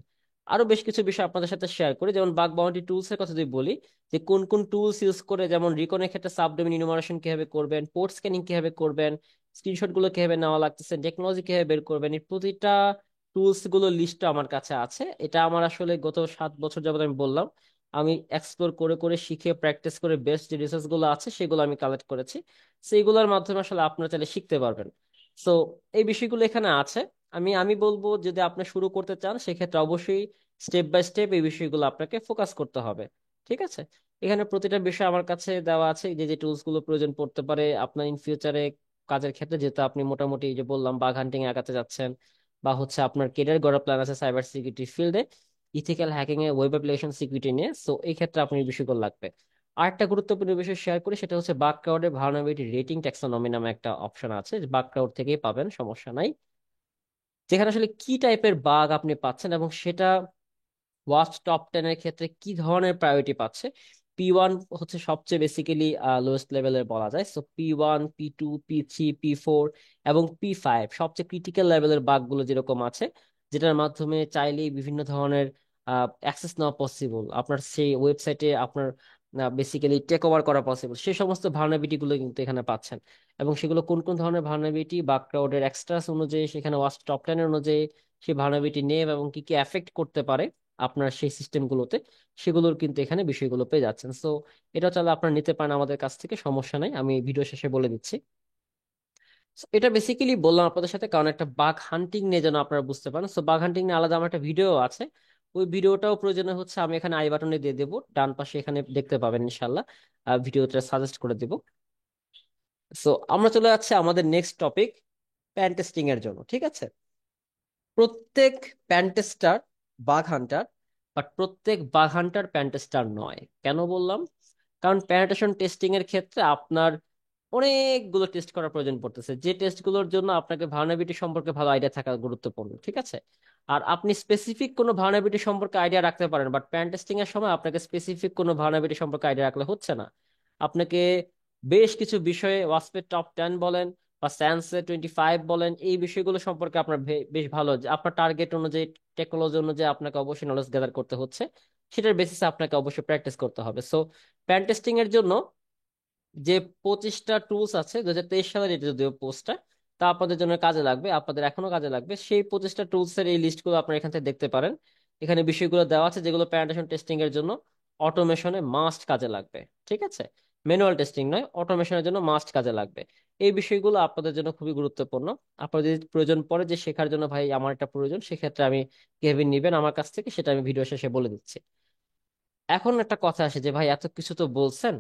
আরো বেশ কিছু বিষয় আপনাদের সাথে শেয়ার করি, যেমন বাগ বাউন্টি টুলস এর কথা যদি বলি, যে কোন কোন টুলস ইউজ করে, যেমন রিকনের ক্ষেত্রে সাবডোমেইন ইনুমারেশন কিভাবে করবেন, পোর্ট স্ক্যানিং কিভাবে করবেন, স্ক্রিনশট গুলো কিভাবে নেওয়া লাগতেছে, টেকনোলজি কিভাবে বের করবেন, এই প্রতিটা টুলস গুলো লিস্ট আমার কাছে আছে। এটা আমার আসলে গত 7 বছর যাবত আমি বললাম, আমি এক্সপ্লোর করে করে শিখে প্র্যাকটিস করে বেস্ট যে রিসার্চ গুলো আছে সেগুলো আমি কালেক্ট করেছি। সেইগুলোর মাধ্যমে আসলে আপনারা চাইলে শিখতে পারবেন। সো এই বিষয়গুলো এখানে আছে। আমি বলবো যদি আপনি শুরু করতে চান সেক্ষেত্রে অবশ্যই স্টেপ বাই স্টেপ এই বিষয়গুলো আপনাকে ফোকাস করতে হবে। ঠিক আছে, এখানে প্রতিটা বিষয় আমার কাছে দেওয়া আছে, যে যে টুলস গুলো প্রয়োজন পড়তে পারে আপনার ইন ফিউচারে কাজের ক্ষেত্রে, যেহেতু আপনি মোটামুটি এই যে বললাম বাগ হান্টিং এ আগাতে যাচ্ছেন, বা হচ্ছে আপনার কেরিয়ার গড়ার প্ল্যান আছে সাইবার সিকিউরিটি ফিল্ডে, ইথিক্যাল হ্যাকিং এ, ওয়েব অ্যাপ্লিকেশন সিকিউরিটি নিয়ে। সো এই ক্ষেত্রে আপনি এই বিষয়গুলো লাগবে। আরেকটা গুরুত্বপূর্ণ বিষয় শেয়ার করি, সেটা হচ্ছে বাগ ক্রাউডের ভালনারেবিলিটি রেটিং ট্যাক্সোনমি নামে একটা অপশন আছে, বাগ ক্রাউড থেকেই পাবেন, সমস্যা নাই। যেখানে আসলে কি টাইপের বাগ আপনি পাচ্ছেন এবং সেটা ওয়াচ টপ 10 এর ক্ষেত্রে কি ধরনের প্রায়োরিটি পাচ্ছে। P1 হচ্ছে সবচেয়ে বেসিক্যালি লোয়েস্ট লেভেলের বলা যায়। So P1, P2, P3, P4 এবং P5 সবচেয়ে ক্রিটিক্যাল লেভেলের বাগগুলো যেরকম আছে, যেটার মাধ্যমে চাইলেই বিভিন্ন ধরনের অ্যাক্সেস নেওয়া পসিবল, আপনার সেই ওয়েবসাইটে আপনার বেসিক্যালি টেক ওভার করা পসিবল, সেই সমস্ত ভালনারেবিলিটি গুলো কিন্তু এখানে পাচ্ছেন। এবং সেগুলো কোন কোন ধরনের ভালনারেবিলিটি, বাগ ক্রাউডের এক্সট্রাস অনুযায়ী, সেখানে ওয়াচ টপ 10 অনুযায়ী সেই ভালনারেবিলিটি নেম এবং কি কি এফেক্ট করতে পারে আপনার সেই সিস্টেমগুলোতে, সেগুলোর কিন্তু এখানে বিষয়গুলো পেয়ে যাচ্ছেন। সো এটা চাইলে আপনারা নিতে পারেন আমাদের কাছ থেকে, সমস্যা নাই, আমি ভিডিও শেষে বলে দিচ্ছি। So, এটা বেসিক্যালি বললাম আপনাদের সাথে কারণ একটা বাগ হান্টিং নিয়ে যেন আপনারা বুঝতে পারেন। সো বাগ হান্টিং নিয়ে আলাদা আমার একটা ভিডিও আছে, ওই ভিডিওটাও প্রয়োজনে হচ্ছে আমি এখানে আই বাটনে দিয়ে দেবো, ডান পাশে এখানে দেখতে পাবেন ইনশাল্লাহ, ভিডিওটা সাজেস্ট করে দেবো। সো আমরা চলে যাচ্ছি আমাদের নেক্সট টপিক, প্যান টেস্টিং এর জন্য। ঠিক আছে, প্রত্যেক pen tester bug hunter, but প্রত্যেক বাগ হান্টার প্যান টেস্টার নয়। কেন বললাম? কারণ প্যানেটেশন টেস্টিং এর ক্ষেত্রে আপনার অনেকগুলো টেস্ট করার প্রয়োজন পড়তেছে, যে টেস্টগুলোর জন্য আপনাকে ভার্নাবিলিটি সম্পর্কে ভালো আইডিয়া থাকা গুরুত্বপূর্ণ। ঠিক আছে, আর আপনি স্পেসিফিক কোনো ভার্নাবিলিটি সম্পর্কে আইডিয়া রাখতে পারেন, বাট প্যান টেস্টিং এর সময় আপনাকে স্পেসিফিক কোনো ভার্নাবিলিটি সম্পর্কে আইডিয়া রাখলে হচ্ছে না। আপনাকে বেশ কিছু বিষয়ে ওয়াসপের টপ 10 বলেন বা স্যান্সের 25 বলেন, এই বিষয়গুলো সম্পর্কে আপনার বেশ ভালো, যে আপনার টার্গেট অনুযায়ী, টেকনোলজি অনুযায়ী আপনাকে অবশ্যই নলেজ গ্যাদার করতে হচ্ছে, সেটার বেসিসে আপনাকে অবশ্যই প্র্যাকটিস করতে হবে। সো প্যান টেস্টিং এর জন্য যে 25টা টুলস আছে, 2023 সালের এটা যদিও পোস্টটা, তা আপনাদের জন্য কাজে লাগবে, আপনাদের এখনো কাজে লাগবে। সেই 25টা টুলস এর এই লিস্টগুলো আপনারা এখান থেকে দেখতে পারেন। এখানে বিষয়গুলো দেওয়া আছে যেগুলো প্যারামিটার টেস্টিং এর জন্য অটোমেশনে মাস্ট কাজে লাগবে। ঠিক আছে, ম্যানুয়াল টেস্টিং নয়, অটোমেশনের জন্য মাস্ট কাজে লাগবে। এই বিষয়গুলো আপনাদের জন্য খুবই গুরুত্বপূর্ণ। আপনার যদি প্রয়োজন পড়ে যে শেখার জন্য ভাই আমার একটা প্রয়োজন, সেক্ষেত্রে আমি কেভিন নিবেন আমার কাছ থেকে, সেটা আমি ভিডিও শেষে বলে দিচ্ছি। এখন একটা কথা আসে যে ভাই এত কিছু তো বলছেন,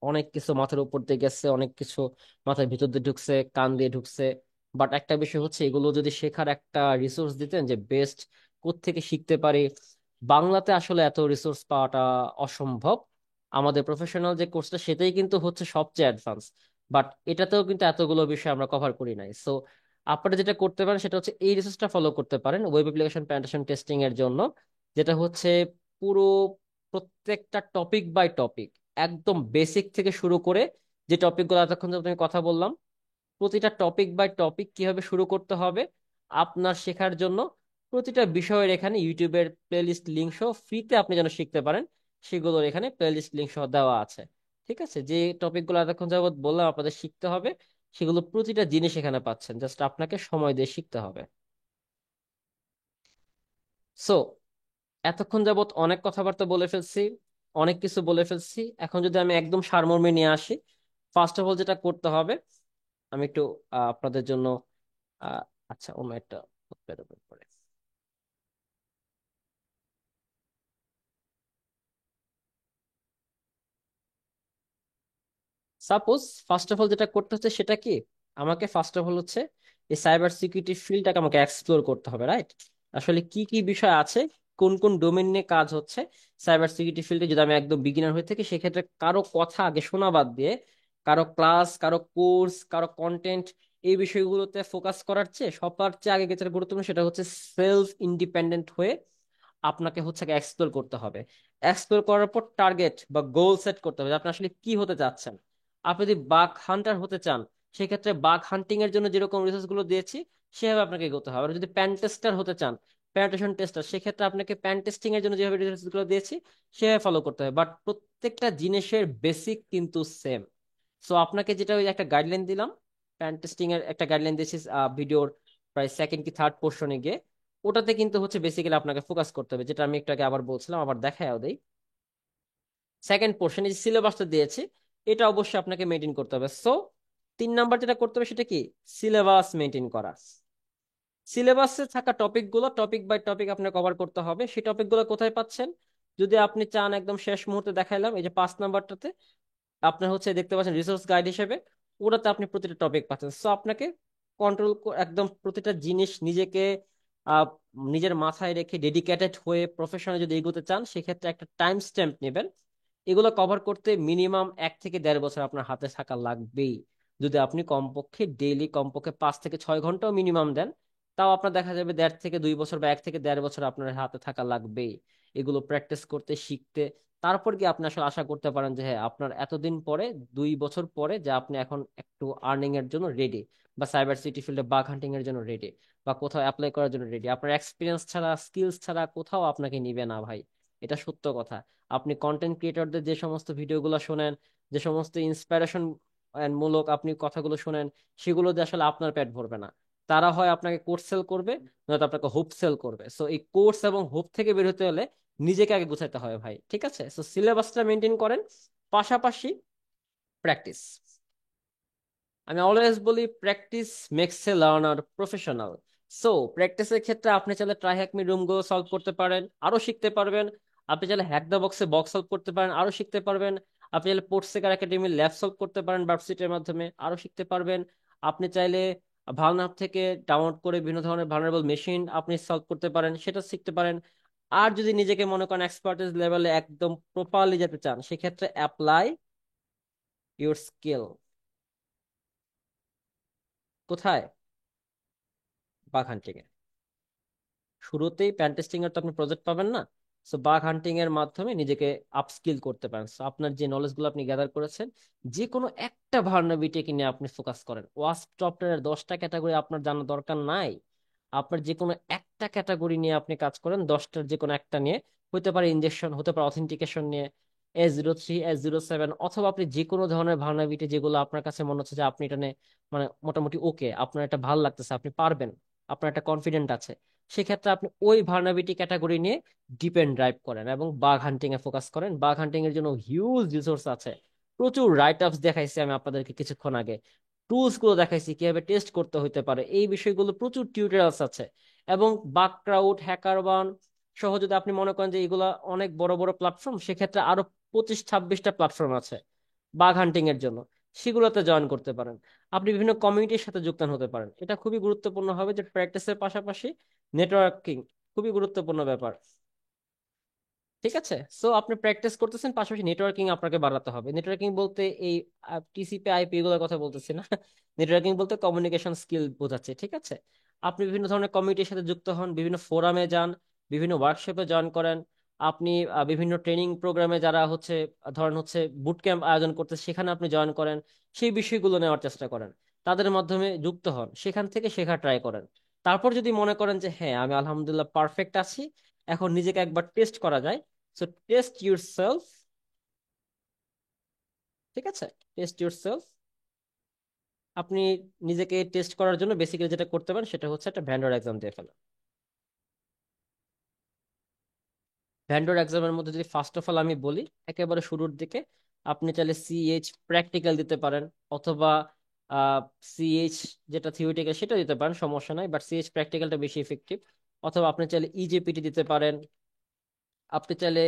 অনেক কিছু মাথার উপর দিয়ে গেছে, অনেক কিছু মাথার ভিতর দিয়ে ঢুকছে, কান দিয়ে ঢুকছে, বাট একটা বিষয় হচ্ছে এগুলো যদি শেখার একটা রিসোর্স দিতেন যে বেস্ট কোত্থেকে শিখতে পারি, বাংলাতে আসলে এত রিসোর্স পাওয়াটা অসম্ভব। আমাদের প্রফেশনাল যে কোর্সটা সেটাই কিন্তু হচ্ছে সবচেয়ে অ্যাডভান্স, বাট এটাতেও কিন্তু এতগুলো বিষয় আমরা কভার করি নাই। সো আপনারা যেটা করতে পারেন সেটা হচ্ছে এই রিসোর্সটা ফলো করতে পারেন ওয়েব অ্যাপ্লিকেশন পেনিট্রেশন টেস্টিং এর জন্য, যেটা হচ্ছে পুরো প্রত্যেকটা টপিক বাই টপিক, একদম বেসিক থেকে শুরু করে যে টপিকগুলো এতক্ষণ ধরে আমি কথা বললাম, প্রতিটা টপিক বাই টপিক কিভাবে শুরু করতে হবে আপনার শেখার জন্য, প্রতিটা বিষয়ের এখানে ইউটিউবের প্লেলিস্ট লিঙ্ক সহ ফ্রিতে আপনি যেন শিখতে পারেন, সেগুলোর এখানে প্লেলিস্ট লিঙ্ক সহ দেওয়া আছে। ঠিক আছে, যে টপিকগুলো এতক্ষণ যাবত বললাম আপনাদের শিখতে হবে, সেগুলো প্রতিটা জিনিস এখানে পাচ্ছেন, জাস্ট আপনাকে সময় দিয়ে শিখতে হবে। সো এতক্ষণ যাবত অনেক কথাবার্তা বলে ফেলছি, অনেক কিছু বলে ফেলছি, এখন যদি আমি একদম সারমর্মে নিয়ে আসি, ফার্স্ট অফ অল যেটা করতে হবে, আমি একটু আপনাদের জন্য আহ, আচ্ছা অন্য একটা বেরোবে পরে। সাপোজ ফার্স্ট অফ অল যেটা করতে হচ্ছে সেটা কি, আমাকে ফার্স্ট অফ অল হচ্ছে এই সাইবার সিকিউরিটি ফিল্ডটাকে আমাকে এক্সপ্লোর করতে হবে, রাইট? আসলে কি কি বিষয় আছে, কোন কোন ডোমেন নিয়ে কাজ হচ্ছে সাইবার সিকিউরিটি ফিল্ডে। যদি আমি একদম বিগিনার হয়ে থাকি, সেক্ষেত্রে কারো কথা আগে শোনা বাদ দিয়ে, কারো ক্লাস, কারো কোর্স, কারো কন্টেন্ট, এই বিষয়গুলোতে ফোকাস করার চেয়ে সবার চেয়ে আগে যেটা গুরুত্বপূর্ণ সেটা হচ্ছে সেলফ ইন্ডিপেন্ডেন্ট হয়ে আপনাকে হচ্ছে এক্সপ্লোর করতে হবে। এক্সপ্লোর করার পর টার্গেট বা গোল সেট করতে হবে যে আপনি আসলে কি হতে চাচ্ছেন। আপনি যদি বাগ হান্টার হতে চান, সেক্ষেত্রে বাগ হান্টিং এর জন্য যেরকম রিসোর্স গুলো দিয়েছি সেভাবে আপনাকে এগোতে হবে। আর যদি প্যান টেস্টার হতে চান, প্যানেটেশন টেস্টার, সেক্ষেত্রে আপনাকে প্যান টেস্টিং এর জন্য যেভাবে রিসোর্স গুলো দিয়েছি সেভাবে ফলো করতে হবে। বাট প্রত্যেকটা জিনিসের বেসিক কিন্তু সেম। সো আপনাকে যেটা ওই একটা গাইডলাইন দিলাম, প্যান টেস্টিং এর একটা গাইডলাইন দিয়েছি ভিডিওর প্রায় সেকেন্ড কি থার্ড পোর্শনে গিয়ে, ওটাতে কিন্তু হচ্ছে বেসিক্যালি আপনাকে ফোকাস করতে হবে, যেটা আমি একটু আগে আবার বলছিলাম, আবার দেখাও দেই। সেকেন্ড পোর্শনে যে সিলেবাসটা দিয়েছি, এটা অবশ্যই আপনাকে মেনটেন করতে হবে। সো 3 নাম্বার যেটা করতে হবে সেটা কি, সিলেবাস মেনটেন করা। সিলেবাসে থাকা টপিকগুলো টপিক বাই টপিক আপনাকে কভার করতে হবে। সেই টপিকগুলো কোথায় পাচ্ছেন, যদি আপনি চান একদম শেষ মুহূর্তে দেখাইলাম, এই যে 5 নাম্বারটাতে আপনার হচ্ছে দেখতে পাচ্ছেন রিসোর্স গাইড হিসেবে, ওটাতে আপনি প্রতিটা টপিক পাচ্ছেন। সো আপনাকে কন্ট্রোল, একদম প্রতিটা জিনিস নিজেকে আহ, নিজের মাথায় রেখে ডেডিকেটেড হয়ে প্রফেশনে যদি এগোতে চান, সেক্ষেত্রে একটা টাইম স্ট্যাম্প নেবেন। এগুলো কভার করতে মিনিমাম 1 থেকে 1.5 বছর আপনার হাতে থাকা লাগবেই। যদি আপনি কমপক্ষে ডেইলি কমপক্ষে 5 থেকে 6 ঘন্টাও মিনিমাম দেন, তাও আপনার দেখা যাবে 1.5 থেকে 2 বছর বা 1 থেকে 1.5 বছর আপনার হাতে থাকা লাগবেই এগুলো প্র্যাকটিস করতে, শিখতে। তারপর কি আপনি আসলে আশা করতে পারেন যে হ্যাঁ, আপনার এতদিন পরে, 2 বছর পরে, যে আপনি এখন একটু আর্নিং এর জন্য রেডি, বা সাইবার সিটি ফিল্ডে বাগ হান্টিং এর জন্য রেডি, বা কোথাও অ্যাপ্লাই করার জন্য রেডি। আপনার এক্সপিরিয়েন্স ছাড়া, স্কিলস ছাড়া কোথাও আপনাকে নিবে না ভাই, এটা সত্য কথা। আপনি কন্টেন্ট ক্রিয়েটরদের যে সমস্ত ভিডিওগুলো শোনেন, যে সমস্ত ইন্সপিরেশন মূলক আপনি কথাগুলো শোনেন, সেগুলো দিয়ে আসলে আপনার পেট ভরবে না। তারা হয় আপনাকে কোর্স সেল করবে, নয়তো আপনাকে হোপ সেল করবে। সো এই কোর্স এবং হোপ থেকে বের হতে হলে নিজেকে আগে গুছাইতে হবে ভাই, ঠিক আছে? সো সিলেবাসটা মেনটেন করেন, পাশাপাশি প্র্যাকটিস। আমি অলওয়েজ বলি practice makes a learner professional. So প্র্যাকটিসের ক্ষেত্রে আপনি চাইলে ট্রাই হ্যাক মি রুম গুলো সলভ করতে পারেন, আরো শিখতে পারবেন। আপনি চাইলে হ্যাক দ্য বক্সে বক্স সলভ করতে পারেন, আরো শিখতে পারবেন। আপনি চাইলে পোর্টসেকার একাডেমি ল্যাব সলভ করতে পারেন ভার্সিটির মাধ্যমে, আরো শিখতে পারবেন। আপনি চাইলে ভালনাভ থেকে ডাউনলোড করে বিভিন্ন ধরনের ভালনারেবল মেশিন আপনি সলভ করতে পারেন, সেটা শিখতে পারেন। আর যদি নিজেকে মনে করেন এক্সপার্টিস লেভেলে একদম প্রপারলি যেতে চান, সেক্ষেত্রে অ্যাপ্লাই ইউর স্কিল। কোথায়? বাগ হান্টিং। শুরুতেই প্যান টেস্টিং এর তো আপনি প্রজেক্ট পাবেন না। সো বাগ হান্টিং এর মাধ্যমে নিজেকে আপস্কিল করতে পারেন। সো আপনার যে নলেজ গুলো আপনি গ্যাদার করেছেন, যে কোনো একটা ভার্নাবিলিটি নিয়ে আপনি ফোকাস করেন। ওয়াস্প সফটওয়্যারের 10টা ক্যাটাগরি আপনার জানা দরকার নাই। আপনার যে কোনো একটা ক্যাটাগরি নিয়ে আপনি কাজ করেন, 10টার যে কোনো একটা নিয়ে। হতে পারে ইনজেকশন, হতে পারে অথেন্টিকেশন নিয়ে, S03, S07, অথবা আপনি যে কোনো ধরনের ভার্নাবিলিটি যেগুলো আপনার কাছে মনে হচ্ছে যে আপনি এটা নিয়ে মানে মোটামুটি ওকে, আপনার এটা ভালো লাগতেছে, আপনি পারবেন, আপনার একটা কনফিডেন্ট আছে, সেক্ষেত্রে আপনি ওই ভার্নাবিলিটি ক্যাটাগরি নিয়ে ডিপেন্ড ড্রাইভ করেন এবং বাগ হান্টিং এ ফোকাস করেন। বাগ হান্টিং এর জন্য হিউজ রিসোর্স আছে, প্রচুর রাইট আপস দেখাইছি আমি আপনাদেরকে কিছুক্ষণ আগে, টুলস গুলো দেখাইছি কিভাবে টেস্ট করতে হইতে পারে, এই বিষয়গুলো প্রচুর টিউটোরিয়ালস আছে। এবং বাগ ক্রাউড, হ্যাকারবান সহ যদি আপনি মনে করেন যে এগুলা অনেক বড় বড় প্ল্যাটফর্ম, সেক্ষেত্রে আরো 25-26টা প্ল্যাটফর্ম আছে বাগ হান্টিং এর জন্য, সেগুলোতে জয়েন করতে পারেন। আপনি বিভিন্ন কমিউনিটির সাথে যুক্ত হতে পারেন। এটা খুবই গুরুত্বপূর্ণ হবে যে প্র্যাকটিসের পাশাপাশি নেটওয়ার্কিং খুবই গুরুত্বপূর্ণ ব্যাপার, ঠিক আছে? সো আপনি প্র্যাকটিস করতেছেন, পাশাপাশি নেটওয়ার্কিং আপনাকে বাড়াতে হবে। নেটওয়ার্কিং বলতে এই TCP IP এগুলোর কথা বলতেছি না। নেটওয়ার্কিং বলতে কমিউনিকেশন স্কিল বোঝাচ্ছে, ঠিক আছে? আপনি বিভিন্ন ধরনের কমিউনিটির সাথে যুক্ত হন, বিভিন্ন ফোরামে যান, বিভিন্ন ওয়ার্কশপে জয়েন করেন। আপনি বিভিন্ন ট্রেনিং প্রোগ্রামে যারা হচ্ছে ধরেন হচ্ছে বুট ক্যাম্প আয়োজন করতে, সেখানে আপনি জয়েন করেন, সেই বিষয়গুলো নেওয়ার চেষ্টা করেন, তাদের মাধ্যমে যুক্ত হন, সেখান থেকে শেখা ট্রাই করেন। তারপর যদি মনে করেন যে হ্যাঁ, আমি আলহামদুলিল্লাহ পারফেক্ট আছি, এখন নিজেকে একবার টেস্ট করা যায়, সো টেস্ট ইউর সেলফ, ঠিক আছে? Test your self. আপনি নিজেকে টেস্ট করার জন্য বেসিক্যালি যেটা করতে পারেন সেটা হচ্ছে একটা ভ্যান্ডর এক্সাম দিয়ে ফেলা। ভ্যান্ডর এক্সামের মধ্যে যদি ফার্স্ট অফ অল আমি বলি, একেবারে শুরুর দিকে আপনি চাইলে প্র্যাকটিক্যাল দিতে পারেন, অথবা সিএইচ যেটা থিওরিটিক্যাল সেটা দিতে পারেন, সমস্যা নাই, বাট প্র্যাকটিক্যালটা বেশি ইফেক্টিভ। অথবা আপনি চাইলে ইজেপিটি দিতে পারেন, আপনি চাইলে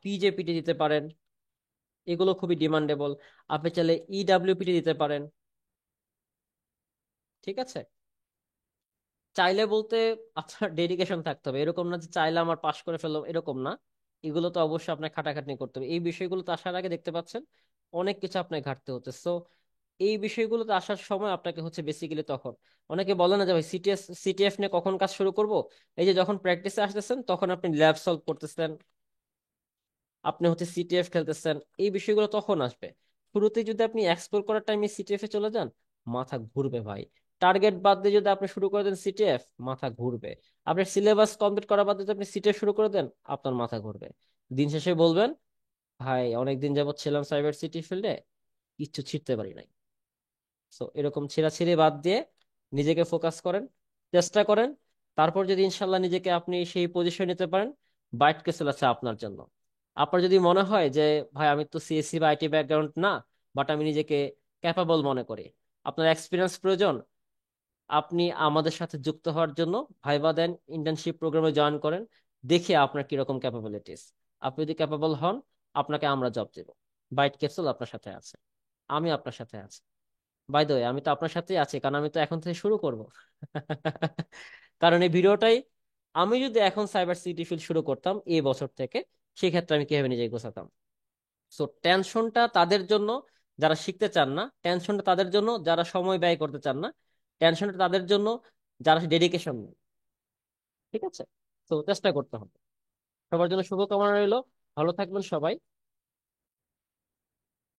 পিজেপিটি দিতে পারেন। এগুলো খুবই ডিমান্ডেবল। আপনি চাইলে ইডাব্লিউপিটি দিতে পারেন। ঠিক আছে। চাইলে বলতে আপনার ডেডিকেশন থাকতে হবে, এরকম না যে চাইলে আমার পাশ করে ফেললাম, এরকম না। এগুলো তো অবশ্যই আপনার খাটাখাটনি করতে হবে। এই বিষয়গুলো তো আসার আগে দেখতে পাচ্ছেন অনেক কিছু আপনার ঘাটতে হচ্ছে। সো এই বিষয়গুলোতে আসার সময় আপনাকে হচ্ছে বেসিক্যালি তখন, অনেকে বলে না যে ভাই সিটিএস সিটিএফ নিয়ে কখন কাজ শুরু করব, এই যে যখন প্র্যাকটিসে আসতেছেন তখন আপনি ল্যাব সলভ করতেছেন, আপনি হচ্ছে সিটিএফ খেলতেছেন, এই বিষয়গুলো তখন আসবে। শুরুতে যদি আপনি এক্সপ্লোর করার টাইমে সিটিএফ এ চলে যান, মাথা ঘুরবে ভাই। টার্গেট বাদ দিয়ে যদি আপনি শুরু করে দেন সিটিএফ, মাথা ঘুরবে। আপনার সিলেবাস কমপ্লিট করার বাদ দিয়ে যদি আপনি সিটিএফ শুরু করে দেন, আপনার মাথা ঘুরবে। দিন শেষে বলবেন ভাই অনেকদিন যাবত ছিলাম সাইবার সিটি ফিল্ডে, কিচ্ছু ছিটতে পারি নাই। সো এরকম ছেঁড়াছিঁড়ি বাদ দিয়ে নিজেকে ফোকাস করেন, চেষ্টা করেন। তারপর যদি ইনশাল্লাহ নিজেকে আপনি সেই পজিশন নিতে পারেন, বাইট কেসেল আছে আপনার জন্য। আপনার যদি মনে হয় যে ভাই আমি তো সিএসসি বা আইটি ব্যাকগ্রাউন্ড না, বাট আমি নিজেকে ক্যাপাবল মনে করি, আপনার এক্সপিরিয়েন্স প্রয়োজন, আপনি আমাদের সাথে যুক্ত হওয়ার জন্য ভাইবা দেন, ইন্টার্নশিপ প্রোগ্রামে জয়েন করেন, দেখে আপনার কিরকম ক্যাপাবিলিটিস। আপনি যদি ক্যাপাবল হন, আপনাকে আমরা জব দেব। বাইট ক্যাপসুল আপনার সাথে আছে, আমি আপনার সাথে আছি। বাই দ্য ওয়ে আমি তো আপনার সাথেই আছি, কারণ আমি তো এখন থেকে শুরু করব। কারণ এই ভিডিওটাই, আমি যদি এখন সাইবার সিকিউরিটি ফিল্ড শুরু করতাম এই বছর থেকে, সেক্ষেত্রে আমি কিভাবে নিজেকে গোছাতাম। সো টেনশনটা তাদের জন্য যারা শিখতে চান না, টেনশনটা তাদের জন্য যারা সময় ব্যয় করতে চান না, টেনশনটা তাদের জন্য যারা ডেডিকেশন নেই। ঠিক আছে। তো চেষ্টা করতে হবে। সবার জন্য শুভকামনা রইলো। ভালো থাকবেন সবাই।